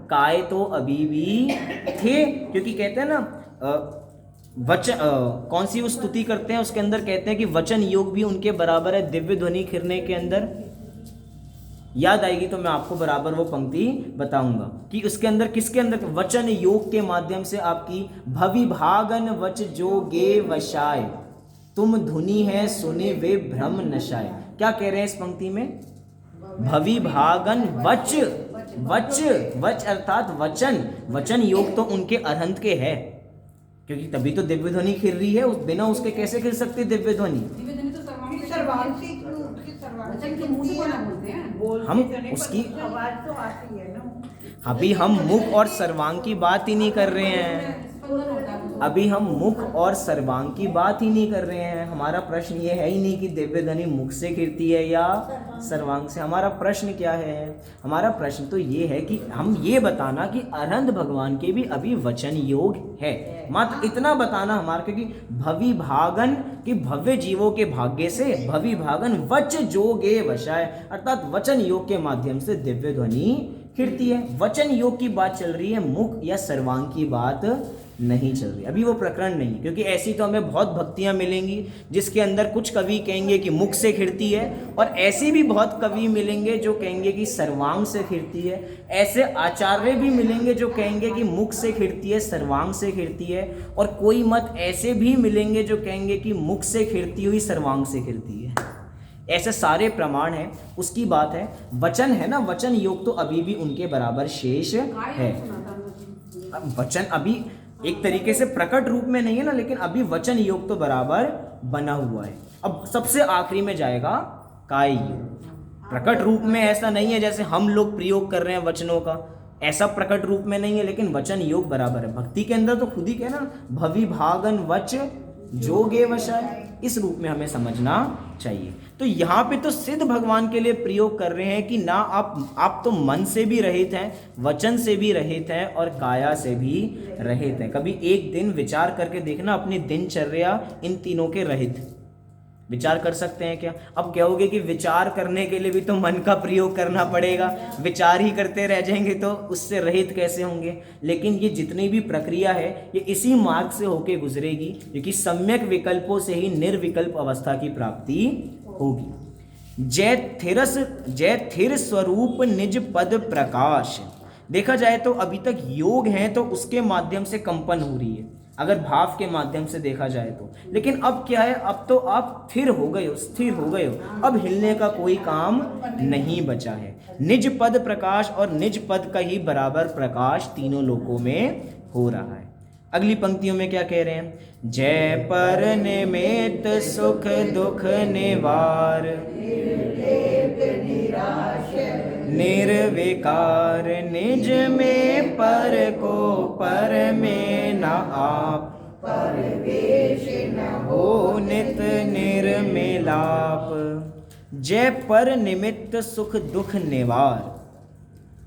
काय तो अभी भी थे। क्योंकि कहते हैं ना वचन कौन सी वो स्तुति करते हैं उसके अंदर कहते हैं कि वचन योग भी उनके बराबर है दिव्य ध्वनि खिरने के अंदर। याद आएगी तो मैं आपको बराबर वो पंक्ति बताऊंगा कि उसके अंदर किसके अंदर वचन योग के माध्यम से आपकी भविभागन वच जो गे वशाय तुम धुनी है सुने वे भ्रम नशाय। क्या कह रहे हैं इस पंक्ति में? भविभागन वच वच वच अर्थात वचन, वचन योग तो उनके अरहंत के है, क्योंकि तभी तो दिव्य ध्वनि खिल रही है, उस बिना उसके कैसे खिल सकती दिव्य ध्वनि? हम उसकी अभी हम मुख और सर्वांग की बात ही नहीं कर रहे हैं, अभी हम मुख और सर्वांग की बात ही नहीं कर रहे हैं। हमारा प्रश्न ये है ही नहीं कि दिव्य ध्वनि मुख से गिरती है या सर्वांग से। हमारा प्रश्न क्या है? हमारा प्रश्न तो ये है कि हम ये बताना कि अरहंत भगवान के भी अभी वचन योग है, मात्र इतना बताना हमारा। क्योंकि भविभागन कि भव्य जीवों के भाग्य से भविभागन वच जोगे वशाय अर्थात वचन योग के माध्यम से दिव्य ध्वनि खिलती है। वचन योग की बात चल रही है, मुख या सर्वांग की बात नहीं चल रही। अभी वो प्रकरण नहीं, क्योंकि ऐसी तो हमें बहुत भक्तियां मिलेंगी जिसके अंदर कुछ कवि कहेंगे कि मुख से खिलती है, और ऐसे भी बहुत कवि मिलेंगे जो कहेंगे कि सर्वांग से खिलती है। ऐसे आचार्य भी मिलेंगे जो कहेंगे कि मुख से खिलती है, सर्वांग से खिलती है। और कोई मत ऐसे भी मिलेंगे जो कहेंगे कि मुख से खिलती हुई सर्वांग से खिलती है। ऐसे सारे प्रमाण हैं, उसकी बात है। वचन है ना, वचन योग तो अभी भी उनके बराबर शेष है। वचन अभी एक तरीके से प्रकट रूप में नहीं है ना, लेकिन अभी वचन योग तो बराबर बना हुआ है। अब सबसे आखिरी में जाएगा काय योग। प्रकट रूप में ऐसा नहीं है जैसे हम लोग प्रयोग कर रहे हैं वचनों का, ऐसा प्रकट रूप में नहीं है, लेकिन वचन योग बराबर है। भक्ति के अंदर तो खुद ही कहना भविभागन वच जोगे वशाय, इस रूप में हमें समझना चाहिए। तो यहाँ पे तो सिद्ध भगवान के लिए प्रयोग कर रहे हैं कि ना आप तो मन से भी रहित हैं, वचन से भी रहित हैं और काया से भी रहित हैं। कभी एक दिन विचार करके देखना अपनी दिनचर्या इन तीनों के रहित। विचार कर सकते हैं क्या? अब कहोगे कि विचार करने के लिए भी तो मन का प्रयोग करना पड़ेगा, विचार ही करते रह जाएंगे तो उससे रहित कैसे होंगे? लेकिन ये जितनी भी प्रक्रिया है ये इसी मार्ग से होके गुजरेगी, क्योंकि सम्यक विकल्पों से ही निर्विकल्प अवस्था की प्राप्ति होगी। जय थिर स्वरूप निज पद प्रकाश। देखा जाए तो अभी तक योग है तो उसके माध्यम से कंपन हो रही है, अगर भाव के माध्यम से देखा जाए तो। लेकिन अब क्या है, अब तो आप स्थिर हो गए हो, अब हिलने का कोई काम नहीं बचा है। निज पद प्रकाश, और निज पद का ही बराबर प्रकाश तीनों लोकों में हो रहा है। अगली पंक्तियों में क्या कह रहे हैं? जय पर निमित सुख दुख निवार, निर्विकार निज में पर को पर में न आप, परवेश न हो नित निर्मिलाप। जय पर निमित्त सुख दुख निवार।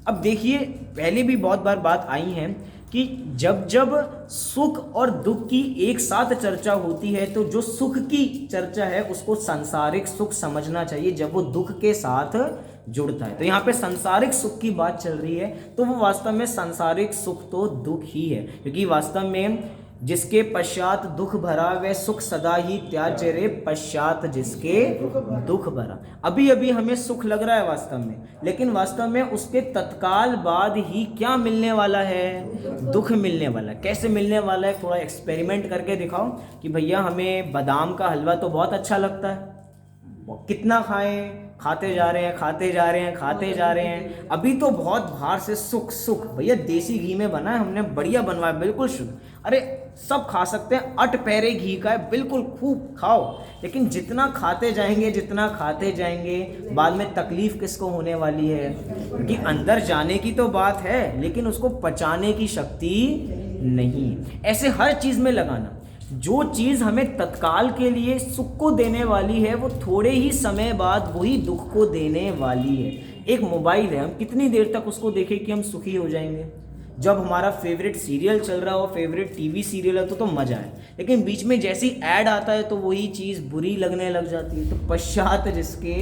अब देखिए, पहले भी बहुत बार बात आई है कि जब जब सुख और दुख की एक साथ चर्चा होती है तो जो सुख की चर्चा है उसको सांसारिक सुख समझना चाहिए जब वो दुख के साथ जुड़ता है। तो यहाँ पे सांसारिक सुख की बात चल रही है तो वो वास्तव में सांसारिक सुख तो दुख ही है, क्योंकि वास्तव में जिसके पश्चात दुख भरा वह सुख सदा ही त्याज्य रे, पश्चात जिसके दुख भरा। अभी अभी हमें सुख लग रहा है वास्तव में, लेकिन वास्तव में उसके तत्काल बाद ही क्या मिलने वाला है? दुख मिलने वाला है। कैसे मिलने वाला है? थोड़ा एक्सपेरिमेंट करके दिखाओ कि भैया हमें बादाम का हलवा तो बहुत अच्छा लगता है, कितना खाएं? खाते जा रहे हैं। अभी तो बहुत बाहर से सुख भैया देसी घी में बना है, हमने बढ़िया बनवाया, बिल्कुल शुद्ध। अरे सब खा सकते हैं, 8 पैरे घी का है, बिल्कुल खूब खाओ। लेकिन जितना खाते जाएंगे बाद में तकलीफ किसको होने वाली है? क्योंकि अंदर जाने की तो बात है लेकिन उसको पचाने की शक्ति नहीं। ऐसे हर चीज़ में लगाना, जो चीज़ हमें तत्काल के लिए सुख को देने वाली है वो थोड़े ही समय बाद वही दुख को देने वाली है। एक मोबाइल है, हम कितनी देर तक उसको देखें कि हम सुखी हो जाएंगे? जब हमारा फेवरेट सीरियल चल रहा हो, फेवरेट टीवी सीरियल है तो मज़ा है, लेकिन बीच में जैसे ही ऐड आता है तो वही चीज़ बुरी लगने लग जाती है। तो पश्चात जिसके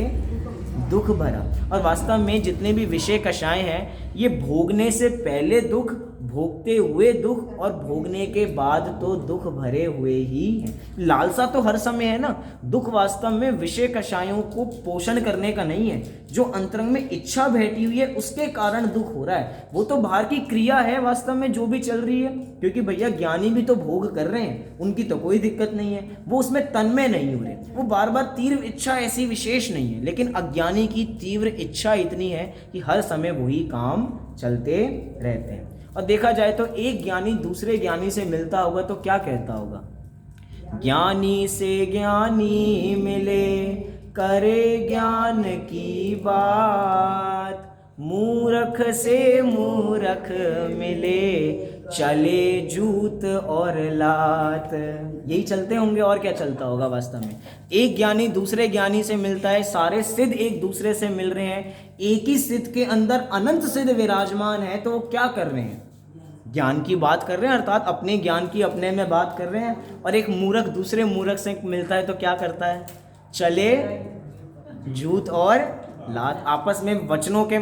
दुख भरा। और वास्तव में जितने भी विषय कषाय हैं ये भोगने से पहले दुख, भोगते हुए दुख और भोगने के बाद तो दुख भरे हुए ही हैं। लालसा तो हर समय है ना। दुख वास्तव में विषय कषायों को पोषण करने का नहीं है। जो अंतरंग में इच्छा बैठी हुई है उसके कारण दुख हो रहा है, वो तो बाहर की क्रिया है वास्तव में जो भी चल रही है। क्योंकि भैया ज्ञानी भी तो भोग कर रहे हैं, उनकी तो कोई दिक्कत नहीं है, वो उसमें तन्मय नहीं हो रहे, वो बार बार तीव्र इच्छा ऐसी विशेष नहीं है। लेकिन अज्ञानी की तीव्र इच्छा इतनी है कि हर समय वही काम चलते रहते हैं। और देखा जाए तो एक ज्ञानी दूसरे ज्ञानी से मिलता होगा तो क्या कहता होगा, ज्ञानी से ज्ञानी मिले करे ज्ञान की बात, मूर्ख से मूर्ख मिले चले जूत और लात। यही चलते होंगे और क्या चलता होगा वास्तव में। एक ज्ञानी दूसरे ज्ञानी से मिलता है, सारे सिद्ध एक दूसरे से मिल रहे हैं, एक ही सिद्ध के अंदर अनंत सिद्ध विराजमान है, तो वो क्या कर रहे हैं, ज्ञान की बात कर रहे हैं, अर्थात अपने ज्ञान की अपने में बात कर रहे हैं। और एक मूर्ख दूसरे मूर्ख से मिलता है तो क्या करता है, चले जूत और लात। आपस में वचनों के,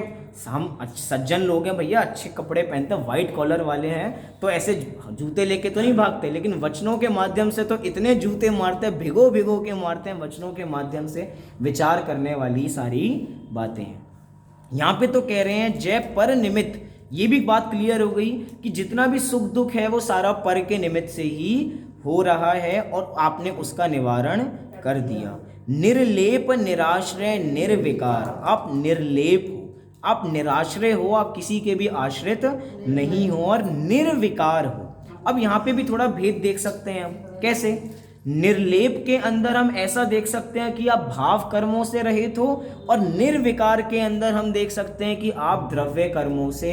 हम सज्जन लोग हैं भैया, अच्छे कपड़े पहनते हैं, वाइट कॉलर वाले हैं, तो ऐसे जूते लेके तो नहीं भागते, लेकिन वचनों के माध्यम से तो इतने जूते मारते हैं, भिगो भिगो के मारते हैं। वचनों के माध्यम से विचार करने वाली सारी बातें हैं। यहाँ पे तो कह रहे हैं जय पर निमित्त। ये भी बात क्लियर हो गई कि जितना भी सुख दुख है वो सारा पर के निमित्त से ही हो रहा है और आपने उसका निवारण कर दिया। निर्लेप निराश्रय निर्विकार, आप निर्लेप हो, आप निराश्रय हो, आप किसी के भी आश्रित नहीं हो और निर्विकार हो। अब यहाँ पे भी थोड़ा भेद देख सकते हैं हम, कैसे। निर्लेप के अंदर हम ऐसा देख सकते हैं कि आप भाव कर्मों से रहित हो, और निर्विकार के अंदर हम देख सकते हैं कि आप द्रव्य कर्मों से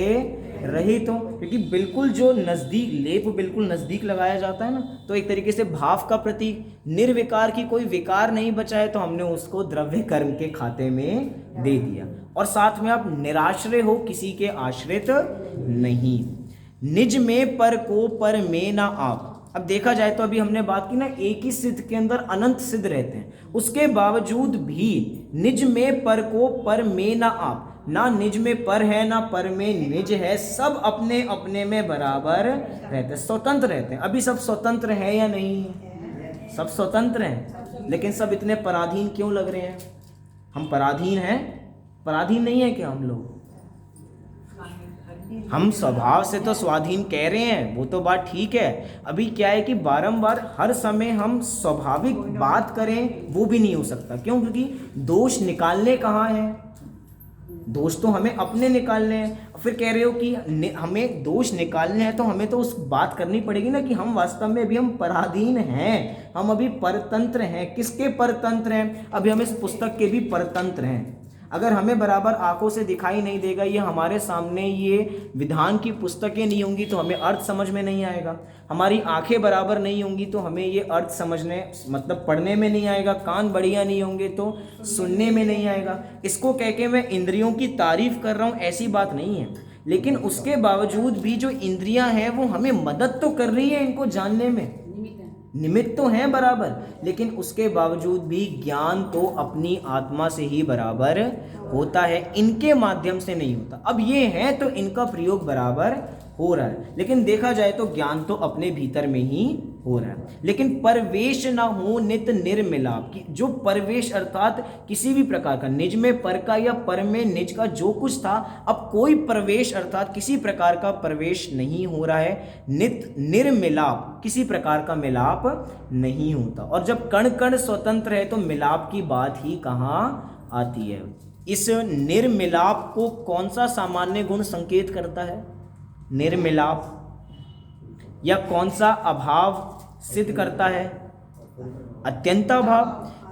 रहित हो। क्योंकि बिल्कुल जो नज़दीक, लेप बिल्कुल नज़दीक लगाया जाता है ना, तो एक तरीके से भाव का प्रतीक। निर्विकार की कोई विकार नहीं बचा है तो हमने उसको द्रव्य कर्म के खाते में दे दिया। और साथ में आप निराश्रय हो, किसी के आश्रित नहीं। निज में पर को पर में ना आप। अब देखा जाए तो अभी हमने बात की ना, एक ही सिद्ध के अंदर अनंत सिद्ध रहते हैं, उसके बावजूद भी निज में पर को पर में ना आप, ना निज में पर है ना पर में निज है, सब अपने अपने में बराबर रहते हैं, स्वतंत्र रहते हैं। अभी सब स्वतंत्र हैं या नहीं, सब स्वतंत्र हैं, लेकिन सब इतने पराधीन क्यों लग रहे हैं। हम पराधीन हैं, पराधीन नहीं है क्या हम लोग, हम स्वभाव से तो स्वाधीन कह रहे हैं, वो तो बात ठीक है। अभी क्या है कि बारंबार हर समय हम स्वाभाविक बात करें वो भी नहीं हो सकता। क्यों, क्योंकि दोष निकालने कहाँ हैं, दोष तो हमें अपने निकालने हैं। फिर कह रहे हो कि हमें दोष निकालने हैं तो हमें तो उस बात करनी पड़ेगी ना कि हम वास्तव में अभी हम पराधीन हैं, हम अभी परतंत्र हैं। किसके परतंत्र हैं, अभी हम इस पुस्तक के भी परतंत्र हैं। अगर हमें बराबर आंखों से दिखाई नहीं देगा, ये हमारे सामने ये विधान की पुस्तकें नहीं होंगी तो हमें अर्थ समझ में नहीं आएगा। हमारी आंखें बराबर नहीं होंगी तो हमें ये अर्थ समझने, मतलब पढ़ने में नहीं आएगा। कान बढ़िया नहीं होंगे तो सुनने में नहीं आएगा। इसको कह के मैं इंद्रियों की तारीफ कर रहा हूँ, ऐसी बात नहीं है। लेकिन उसके बावजूद भी जो इंद्रियां हैं वो हमें मदद तो कर रही है इनको जानने में, निमित्त तो हैं बराबर, लेकिन उसके बावजूद भी ज्ञान तो अपनी आत्मा से ही बराबर होता है, इनके माध्यम से नहीं होता। अब ये है तो इनका प्रयोग बराबर हो रहा है, लेकिन देखा जाए तो ज्ञान तो अपने भीतर में ही हो रहा है। लेकिन परवेश ना हो नित निर्मिलाप की, जो परवेश अर्थात किसी भी प्रकार का निज में पर का या पर में निज का जो कुछ था, अब कोई प्रवेश अर्थात किसी प्रकार का प्रवेश नहीं हो रहा है। नित निर्मिलाप, किसी प्रकार का मिलाप नहीं होता। और जब कण कण स्वतंत्र है तो मिलाप की बात ही कहाँ आती है। इस निर्मिलाप को कौन सा सामान्य गुण संकेत करता है, निर्मिलाप, या कौन सा अभाव सिद्ध करता है, अत्यंताभाव,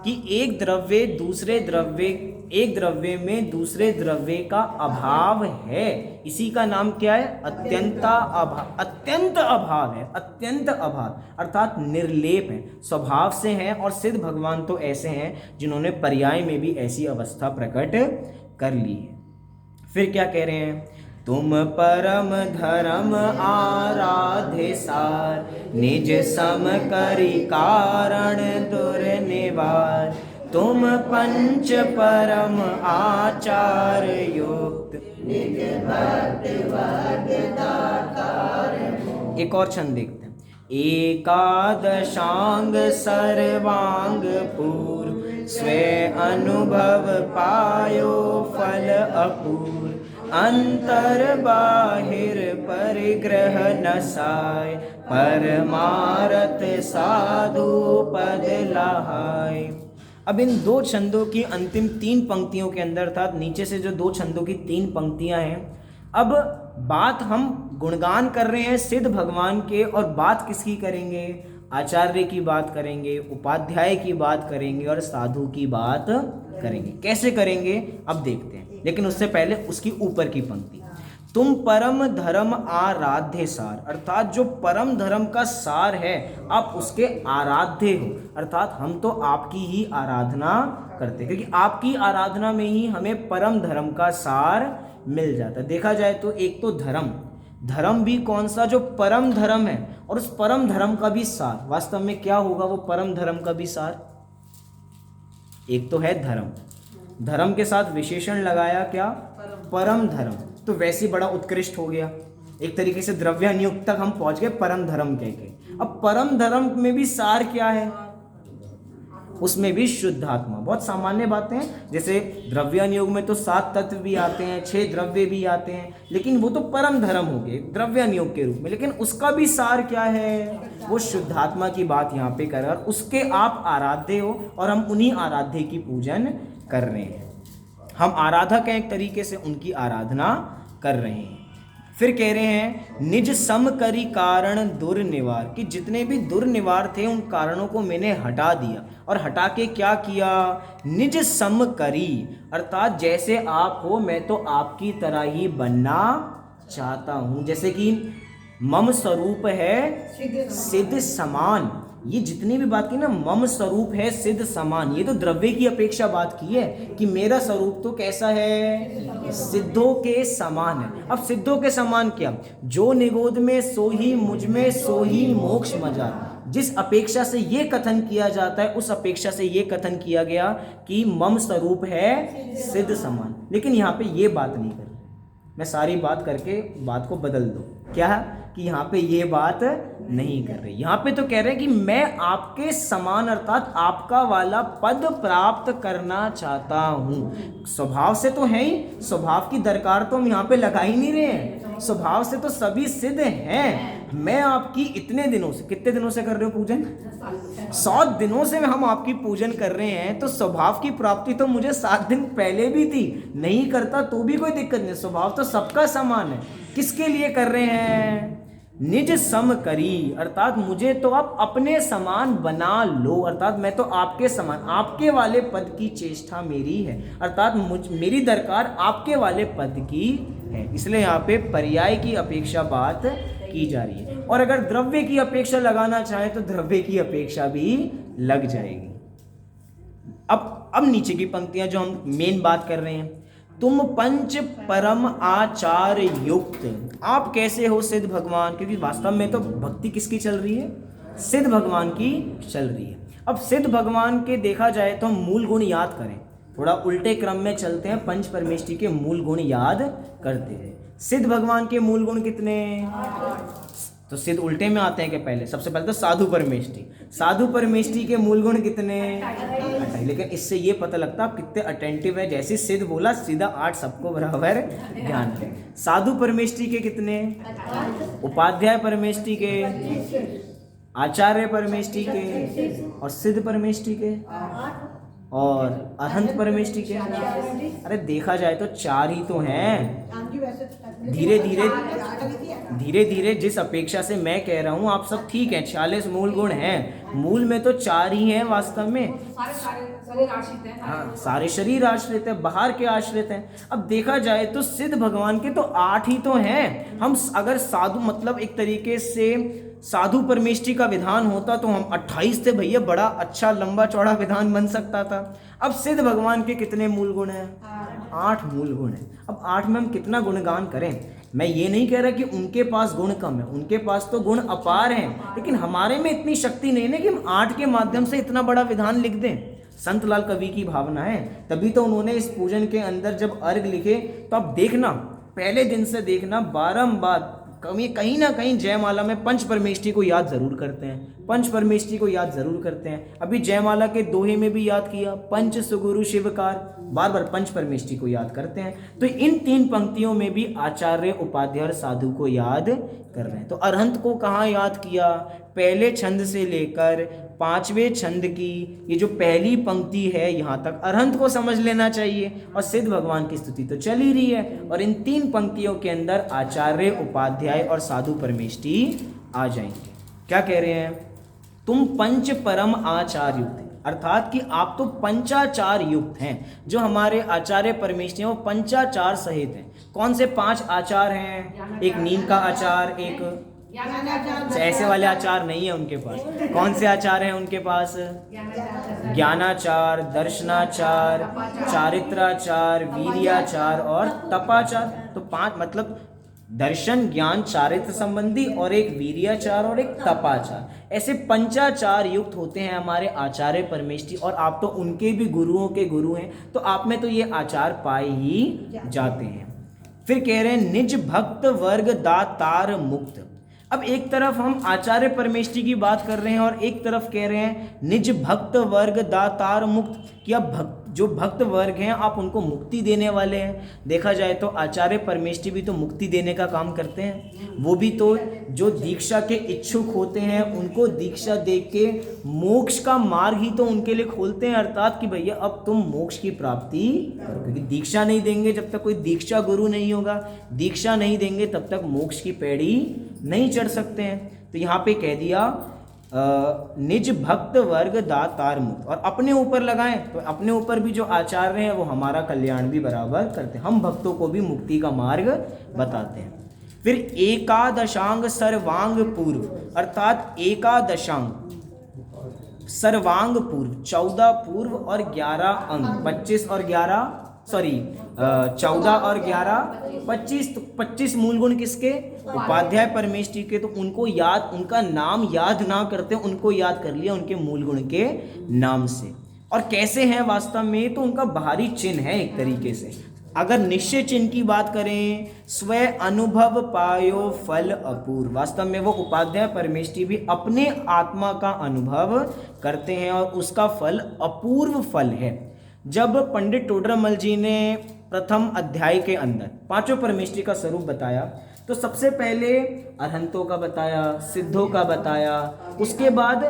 कि एक द्रव्य दूसरे द्रव्य, एक द्रव्य में दूसरे द्रव्य का अभाव है, इसी का नाम क्या है, अत्यंता अभाव। अत्यंत अभाव है, अत्यंत अभाव अर्थात निर्लेप है, स्वभाव से हैं। और सिद्ध भगवान तो ऐसे हैं जिन्होंने पर्याय में भी ऐसी अवस्था प्रकट कर ली है। फिर क्या कह रहे हैं, तुम परम धर्म आराध्य सार, निज सम करी कारण दुर्निवार। तुम पंच परम आचार युक्त, निज भक्त वर्ग दातार। एक और छंद देखते हैं। एकादशांग सर्वांग पूर्व, स्वे अनुभव पायो फल अपूर्व। अंतर बाहिर परिग्रह नसाय, परमारथ साधु पद लहाय। अब इन दो छंदों की अंतिम 3 पंक्तियों के अंदर, अर्थात नीचे से जो 2 छंदों की 3 पंक्तियां हैं, अब बात हम गुणगान कर रहे हैं सिद्ध भगवान के, और बात किसकी करेंगे? आचार्य की बात करेंगे, उपाध्याय की बात करेंगे और साधु की बात करेंगे। कैसे करेंगे अब देखते हैं, लेकिन उससे पहले उसकी ऊपर की पंक्ति, तुम परम धर्म आराध्य सार, अर्थात जो परम धर्म का सार है आप उसके आराध्य हो, अर्थात हम तो आपकी ही आराधना करते हैं, क्योंकि आपकी आराधना में ही हमें परम धर्म का सार मिल जाता है। देखा जाए तो एक तो धर्म भी कौन सा? जो परम धर्म है, और उस परम धर्म का भी सार वास्तव में क्या होगा? वो परम धर्म का भी सार एक तो है धर्म के साथ विशेषण लगाया क्या? परम धर्म, तो वैसे बड़ा उत्कृष्ट हो गया। एक तरीके से द्रव्यानुयुक्त तक हम पहुंच गए परम धर्म कह के। अब परम धर्म में भी सार क्या है? उसमें भी शुद्धात्मा। बहुत सामान्य बातें हैं, जैसे द्रव्यानुयोग में तो 7 तत्व भी आते हैं, 6 द्रव्य भी आते हैं, लेकिन वो तो परम धर्म हो गए द्रव्यानुयोग के रूप में, लेकिन उसका भी सार क्या है? वो शुद्धात्मा की बात यहाँ पे कर, उसके आप आराध्य हो और हम उन्हीं आराध्य की पूजन कर रहे हैं। हम आराधक हैं, एक तरीके से उनकी आराधना कर रहे हैं। फिर कह रहे हैं निज सम करी कारण दुर्निवार, कि जितने भी दुर्निवार थे उन कारणों को मैंने हटा दिया, और हटा के क्या किया? निज सम करी, अर्थात जैसे आप हो मैं तो आपकी तरह ही बनना चाहता हूं। जैसे कि मम स्वरूप है सिद्ध समान, ये जितनी भी बात की ना, मम स्वरूप है सिद्ध समान, ये तो द्रव्य की अपेक्षा बात की है कि मेरा स्वरूप तो कैसा है? सिद्धों के समान है। अब सिद्धों के समान क्या? जो निगोद में सो ही मुझ में सो ही मोक्ष मजा। जिस अपेक्षा से ये कथन किया जाता है उस अपेक्षा से ये कथन किया गया कि मम स्वरूप है सिद्ध समान, लेकिन यहाँ पे ये बात नहीं कर, मैं सारी बात करके बात को बदल दूं। क्या कि यहाँ पे ये बात नहीं कर रहे, यहाँ पे तो कह रहे हैं कि मैं आपके समान, अर्थात आपका वाला पद प्राप्त करना चाहता हूँ। स्वभाव से तो है ही, स्वभाव की दरकार तो हम यहाँ पे लगा ही नहीं रहे हैं, स्वभाव से तो सभी सिद्ध हैं। मैं आपकी इतने दिनों से, कितने दिनों से कर रहे हो पूजन? 100 दिनों से हम आपकी पूजन कर रहे हैं, तो स्वभाव की प्राप्ति तो मुझे 7 दिन पहले भी थी, नहीं करता तो भी कोई दिक्कत नहीं। स्वभाव तो सबका समान है। किसके लिए कर रहे हैं? निज सम करी, अर्थात मुझे तो आप अपने समान बना लो, अर्थात मैं तो आपके समान, आपके वाले पद की चेष्टा मेरी है, अर्थात मेरी दरकार आपके वाले पद की है। इसलिए यहाँ पे पर्याय की अपेक्षा बात की जा रही है, और अगर द्रव्य की अपेक्षा लगाना चाहे तो द्रव्य की अपेक्षा भी लग जाएगी। अब नीचे की पंक्तियां जो हम मेन बात कर रहे हैं, तुम पंच परम आचार युक्त, आप कैसे हो सिद्ध भगवान? क्योंकि वास्तव में तो भक्ति किसकी चल रही है? सिद्ध भगवान की चल रही है। अब सिद्ध भगवान के देखा जाए तो हम मूल गुण याद करें, थोड़ा उल्टे क्रम में चलते हैं, पंच परमेष्टि के मूल गुण याद करते हैं। सिद्ध भगवान के मूल गुण कितने? तो सिद्ध उल्टे में आते हैं कि पहले, सबसे पहले तो साधु परमेष्टि, साधु परमेष्टि के मूल गुण कितने? 8। लेकिन इससे ये पता लगता आप कितने अटेंटिव है, जैसे सिद्ध बोला सीधा 8 सबको बराबर ध्यान है। साधु परमेष्टि के कितने? उपाध्याय परमेष्टि के, आचार्य परमेष्टि के, और सिद्ध परमेष्टि के, और अहंत परमेष्टि के। अरे देखा जाए तो 4 ही तो हैं। धीरे धीरे जिस अपेक्षा से मैं कह रहा हूँ आप सब ठीक है, 46 मूल गुण हैं, मूल में तो 4 ही हैं वास्तव में। हाँ, सारे शरीर आश्रित है, बाहर के आश्रित हैं। अब देखा जाए तो सिद्ध भगवान के तो 8 ही तो हैं। हम अगर साधु, मतलब एक तरीके से साधु परमेष्टि का विधान होता तो हम 28 थे भैया, बड़ा अच्छा लंबा चौड़ा विधान बन सकता था। अब सिद्ध भगवान के कितने मूल गुण हैं? 8 मूल गुण हैं। अब 8 में हम कितना गुणगान करें? मैं ये नहीं कह रहा कि उनके पास गुण कम है, उनके पास तो गुण अपार हैं, लेकिन हमारे में इतनी शक्ति नहीं है कि हम 8 के माध्यम से इतना बड़ा विधान लिख दें। संतलाल कवि की भावना है, तभी तो उन्होंने इस पूजन के अंदर जब अर्घ लिखे तो आप देखना, पहले दिन से देखना, बारंबार कहीं ना कहीं जयमाला में पंच परमेष्ठी को याद जरूर करते हैं, पंच परमेष्ठी को याद जरूर करते हैं। अभी जयमाला के दोहे में भी याद किया, पंच सुगुरु शिवकार, बार बार पंच परमेष्ठी को याद करते हैं। तो इन 3 पंक्तियों में भी आचार्य, उपाध्याय और साधु को याद कर रहे हैं। तो अरहंत को कहाँ याद किया? पहले छंद से लेकर 5वें छंद की ये जो पहली पंक्ति है यहाँ तक अरहंत को समझ लेना चाहिए, और सिद्ध भगवान की स्तुति तो चल ही रही है। और इन 3 पंक्तियों के अंदर आचार्य, उपाध्याय और साधु परमेष्ठी आ जाएंगे। क्या कह रहे हैं? तुम पंच परम आचार्य युक्त, अर्थात कि आप तो पंचाचार युक्त हैं। जो हमारे आचार्य परमेष्ठी हैं वो पंचाचार सहित हैं। कौन से 5 आचार हैं? एक नीम का आचार, एक ऐसे वाले आचार नहीं है उनके पास। कौन से आचार हैं उनके पास? ज्ञानाचार, दर्शनाचार, चारित्राचार, वीर्याचार और तपाचार। तो 5 मतलब दर्शन, ज्ञान, चारित्र संबंधी, और एक वीर्याचार और एक तपाचार, ऐसे पंचाचार युक्त होते हैं हमारे आचार्य परमेष्ठी। और आप तो उनके भी गुरुओं के गुरु हैं, तो आप में तो ये आचार पाए ही जाते हैं। फिर कह रहे हैं निज भक्त वर्ग दातार मुक्त। अब एक तरफ हम आचार्य परमेष्ठी की बात कर रहे हैं और एक तरफ कह रहे हैं निज भक्त वर्ग दातार मुक्त, कि अब जो भक्त वर्ग हैं आप उनको मुक्ति देने वाले हैं। देखा जाए तो आचार्य परमेष्ठी भी तो मुक्ति देने का काम करते हैं। वो भी तो जो दीक्षा के इच्छुक होते हैं उनको दीक्षा दे के मोक्ष का मार्ग ही तो उनके लिए खोलते हैं, अर्थात कि भैया अब तुम मोक्ष की प्राप्ति करो। क्योंकि दीक्षा नहीं देंगे जब तक कोई दीक्षा गुरु नहीं होगा, दीक्षा नहीं देंगे तब तक मोक्ष की पैड़ी नहीं चढ़ सकते हैं। तो यहाँ पे कह दिया निज भक्त वर्ग दातार मुक्त, और अपने ऊपर लगाएं तो अपने ऊपर भी जो आचार्य हैं वो हमारा कल्याण भी बराबर करते हैं, हम भक्तों को भी मुक्ति का मार्ग बताते हैं। फिर एकादशांग सर्वांग पूर्व, अर्थात एकादशांग सर्वांग पूर्व, 14 पूर्व और 11 अंग, 25 और 11 14 और 11 25। तो 25 मूल गुण किसके? उपाध्याय परमेष्ठी के। तो उनको याद, उनका नाम याद ना करते उनको याद कर लिया उनके मूल गुण के नाम से। और कैसे हैं वास्तव में? तो उनका बाहरी चिन्ह है एक तरीके से। अगर निश्चय चिन्ह की बात करें, स्व अनुभव पायो फल अपूर्व, वास्तव में वो उपाध्याय परमेष्ठी भी अपने आत्मा का अनुभव करते हैं और उसका फल अपूर्व फल है। जब पंडित टोडरमल जी ने प्रथम अध्याय के अंदर 5 परमेष्ठी का स्वरूप बताया तो सबसे पहले अरहंतों का बताया, सिद्धों का बताया, उसके बाद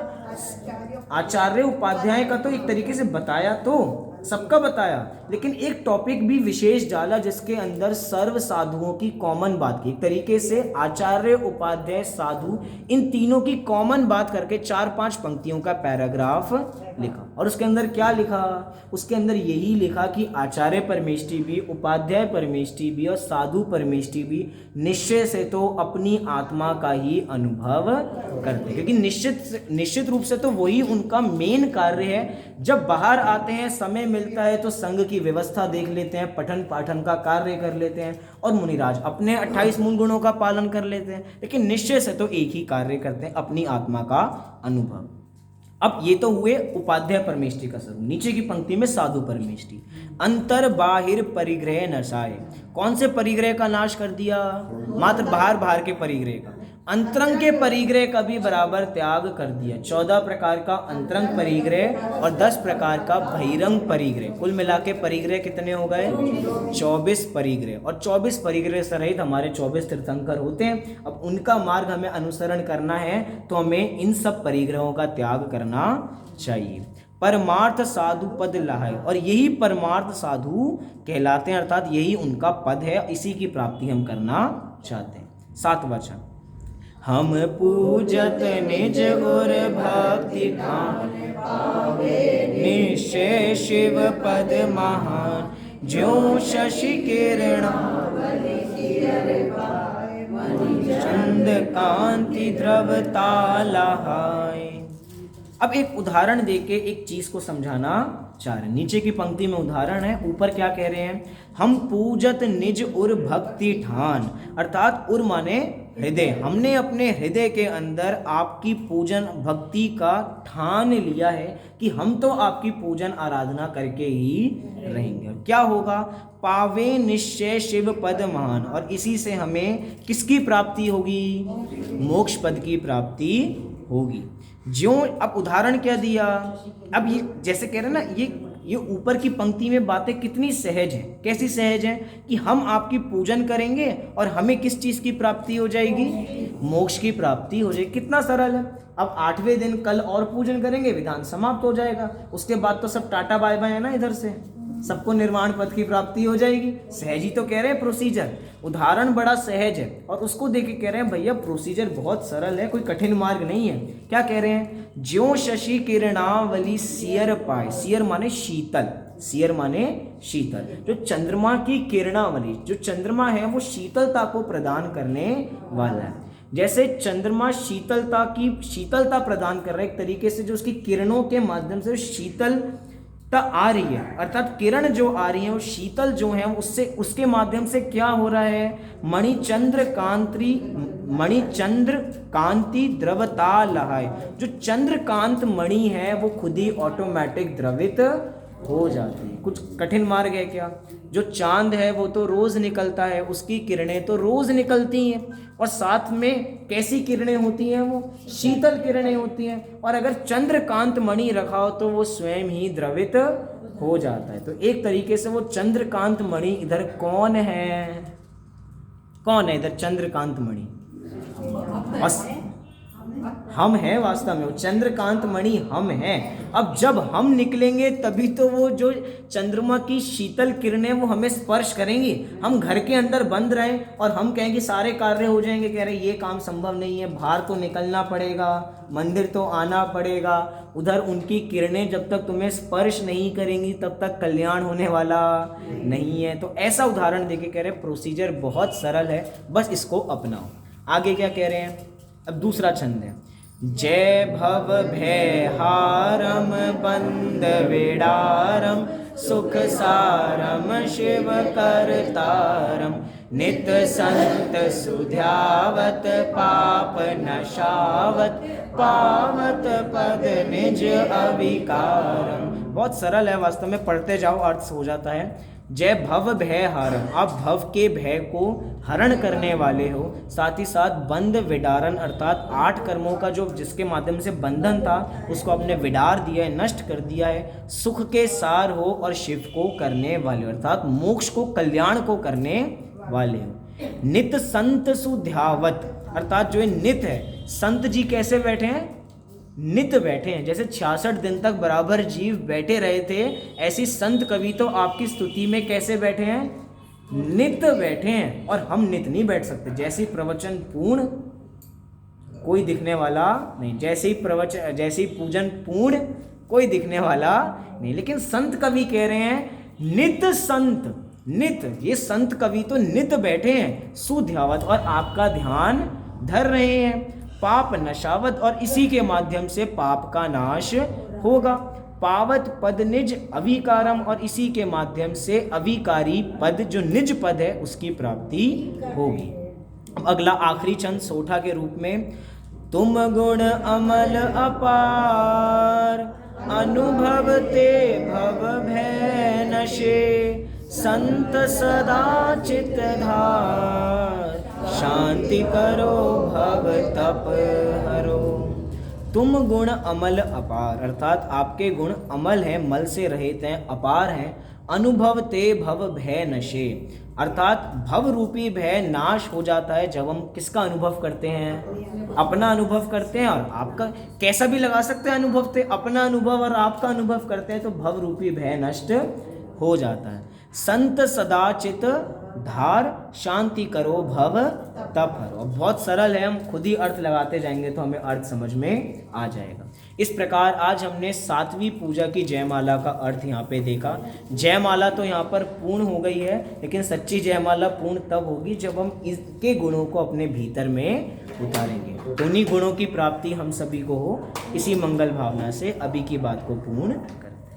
आचार्य उपाध्याय का तो एक तरीके से बताया, तो सबका बताया, लेकिन एक टॉपिक भी विशेष डाला जिसके अंदर सर्व साधुओं की कॉमन बात की। एक तरीके से आचार्य, उपाध्याय, साधु, इन तीनों की कॉमन बात करके 4-5 पंक्तियों का पैराग्राफ लिखा। और उसके अंदर क्या लिखा? उसके अंदर यही लिखा कि आचार्य परमेष्ठी भी, उपाध्याय परमेष्ठी भी और साधु परमेष्ठी भी निश्चय से तो अपनी आत्मा का ही अनुभव करते, क्योंकि निश्चित रूप से तो वही उनका मेन कार्य है। जब बाहर आते हैं, समय मिलता है तो संघ की व्यवस्था देख लेते हैं, पठन पाठन का कार्य कर लेते हैं और मुनिराज अपने 28 मूल गुणों का पालन कर लेते हैं, लेकिन निश्चय से तो एक ही कार्य करते हैं, अपनी आत्मा का अनुभव। अब ये तो हुए उपाध्याय परमेष्ठी का स्वरूप। नीचे की पंक्ति में साधु परमेष्ठी, अंतर बाहिर परिग्रह नशाए, कौन से परिग्रह का नाश कर दिया? मात्र बाहर के परिग्रह का। अंतरंग के परिग्रह का भी बराबर त्याग कर दिया। 14 प्रकार का अंतरंग परिग्रह और 10 प्रकार का बहिरंग परिग्रह, कुल मिला के परिग्रह कितने हो गए? 24 परिग्रह। और 24 परिग्रह सहित हमारे 24 तीर्थंकर होते हैं। अब उनका मार्ग हमें अनुसरण करना है तो हमें इन सब परिग्रहों का त्याग करना चाहिए। परमार्थ साधु पद लाए, और यही परमार्थ साधु कहलाते हैं, अर्थात यही उनका पद है, इसी की प्राप्ति हम करना चाहते हैं। 7वां वचन, हम पूजत निज और भक्ति ठान, निश्चय शिव पद महान, ज्यों शशि किरण चंद कांति ध्रुव तालहाय। अब एक उदाहरण देके एक चीज को समझाना चाह रहे हैं। नीचे की पंक्ति में उदाहरण है, ऊपर क्या कह रहे हैं, हम पूजत निज उर भक्ति ठान, अर्थात उर माने हृदय, हमने अपने हृदय के अंदर आपकी पूजन भक्ति का ठान लिया है कि हम तो आपकी पूजन आराधना करके ही रहेंगे। क्या होगा, पावे निश्चय शिव पद महान, और इसी से हमें किसकी प्राप्ति होगी, मोक्ष पद की प्राप्ति होगी। ज्यों, अब उदाहरण क्या दिया, अब ये जैसे कह रहे हैं ना, ये ऊपर की पंक्ति में बातें कितनी सहज हैं, कैसी सहज हैं कि हम आपकी पूजन करेंगे और हमें किस चीज़ की प्राप्ति हो जाएगी, मोक्ष की प्राप्ति हो जाएगी। कितना सरल है। अब 8वें दिन कल और पूजन करेंगे, विधान समाप्त हो जाएगा, उसके बाद तो सब टाटा बाय बाय है ना, इधर से सबको निर्वाण पद की प्राप्ति हो जाएगी। सहज ही तो कह रहे हैं, प्रोसीजर, उदाहरण बड़ा सहज है और उसको देख के कह रहे हैं भैया प्रोसीजर बहुत सरल है, कोई कठिन मार्ग नहीं है। क्या कह रहे हैं, ज्यों शशि किरणावली सियर पाए, सियर माने शीतल, सियर माने शीतल, जो चंद्रमा की किरणावली, जो चंद्रमा है वो शीतलता को प्रदान करने वाला है। जैसे चंद्रमा शीतलता प्रदान कर रहा है एक तरीके से, जो उसकी किरणों के माध्यम से शीतलता आ रही है, अर्थात किरण जो आ रही है वो शीतल जो है उससे, उसके माध्यम से क्या हो रहा है, मणिचंद्र कांति द्रवता लहाय, जो चंद्रकांत मणि है वो खुद ही ऑटोमेटिक द्रवित हो जाती है। कुछ कठिन मार्ग है क्या, जो चांद है वो तो रोज निकलता है, उसकी किरणें तो रोज निकलती हैं, और साथ में कैसी किरणें होती हैं, वो शीतल किरणें होती हैं, और अगर चंद्रकांत मणि रखा हो तो वो स्वयं ही द्रवित हो जाता है। तो एक तरीके से वो चंद्रकांत मणि इधर कौन है, कौन है इधर चंद्रकांत मणि, हम हैं वास्तव में, वो चंद्रकांत मणि हम हैं। अब जब हम निकलेंगे तभी तो वो जो चंद्रमा की शीतल किरणें वो हमें स्पर्श करेंगी। हम घर के अंदर बंद रहें और हम कहेंगे सारे कार्य हो जाएंगे, कह रहे ये काम संभव नहीं है, बाहर तो निकलना पड़ेगा, मंदिर तो आना पड़ेगा, उधर उनकी किरणें जब तक तुम्हें स्पर्श नहीं करेंगी तब तक कल्याण होने वाला नहीं है। तो ऐसा उदाहरण देके कह रहे प्रोसीजर बहुत सरल है, बस इसको अपनाओ। आगे क्या कह रहे हैं, अब दूसरा छंद है, जय भव भय हारम बंद विडारम सुख सारम शिव करतारम नित संत सुध्यावत पाप नशावत पावत पद निज अविकारम। बहुत सरल है वास्तव में, पढ़ते जाओ अर्थ हो जाता है। जय भव भय हारम, आप भव के भय को हरण करने वाले हो, साथ ही साथ बंद विडारन, अर्थात 8 कर्मों का जो जिसके माध्यम से बंधन था उसको आपने विडार दिया है, नष्ट कर दिया है। सुख के सार हो और शिव को करने वाले हो, अर्थात मोक्ष को, कल्याण को करने वाले हो। नित संत सुध्यावत, अर्थात जो नित है, संत जी कैसे बैठे हैं, नित बैठे हैं, जैसे 66 दिन तक बराबर जीव बैठे रहे थे, ऐसी संत कवि तो आपकी स्तुति में कैसे बैठे हैं, नित बैठे हैं। और हम नित नहीं बैठ सकते, जैसे प्रवचन पूर्ण कोई दिखने वाला नहीं, जैसे ही पूजन पूर्ण कोई दिखने वाला नहीं, लेकिन संत कवि कह रहे हैं नित संत, नित, ये संत कवि तो नित बैठे हैं, सुध्यावत, और आपका ध्यान धर रहे हैं, पाप नशावत, और इसी के माध्यम से पाप का नाश होगा। पावत पद निज अविकारम, और इसी के माध्यम से अविकारी पद जो निज पद है उसकी प्राप्ति होगी। अब अगला आखिरी छंद सोठा के रूप में, तुम गुण अमल अपार अनुभवते भव भय नशे संत सदा चित धार शांति करो भव तप हरो। तुम गुण अमल अपार, अर्थात आपके गुण अमल हैं, मल से रहित हैं, अपार हैं। अनुभवते भव भय नशे, अर्थात भव रूपी भय नाश हो जाता है जब हम किसका अनुभव करते हैं, अपना अनुभव करते हैं। और आपका कैसा भी लगा सकते हैं अनुभव, थे अपना अनुभव और आपका अनुभव करते हैं तो भव रूपी भय नष्ट हो जाता है। संत सदा चित धार शांति करो भव तप हरो। बहुत सरल है, हम खुद ही अर्थ लगाते जाएंगे तो हमें अर्थ समझ में आ जाएगा। इस प्रकार आज हमने 7वीं पूजा की जयमाला का अर्थ यहाँ पे देखा। जयमाला तो यहाँ पर पूर्ण हो गई है, लेकिन सच्ची जयमाला पूर्ण तब होगी जब हम इसके गुणों को अपने भीतर में उतारेंगे। तो उन्हीं गुणों की प्राप्ति हम सभी को हो, इसी मंगल भावना से अभी की बात को पूर्ण करते हैं।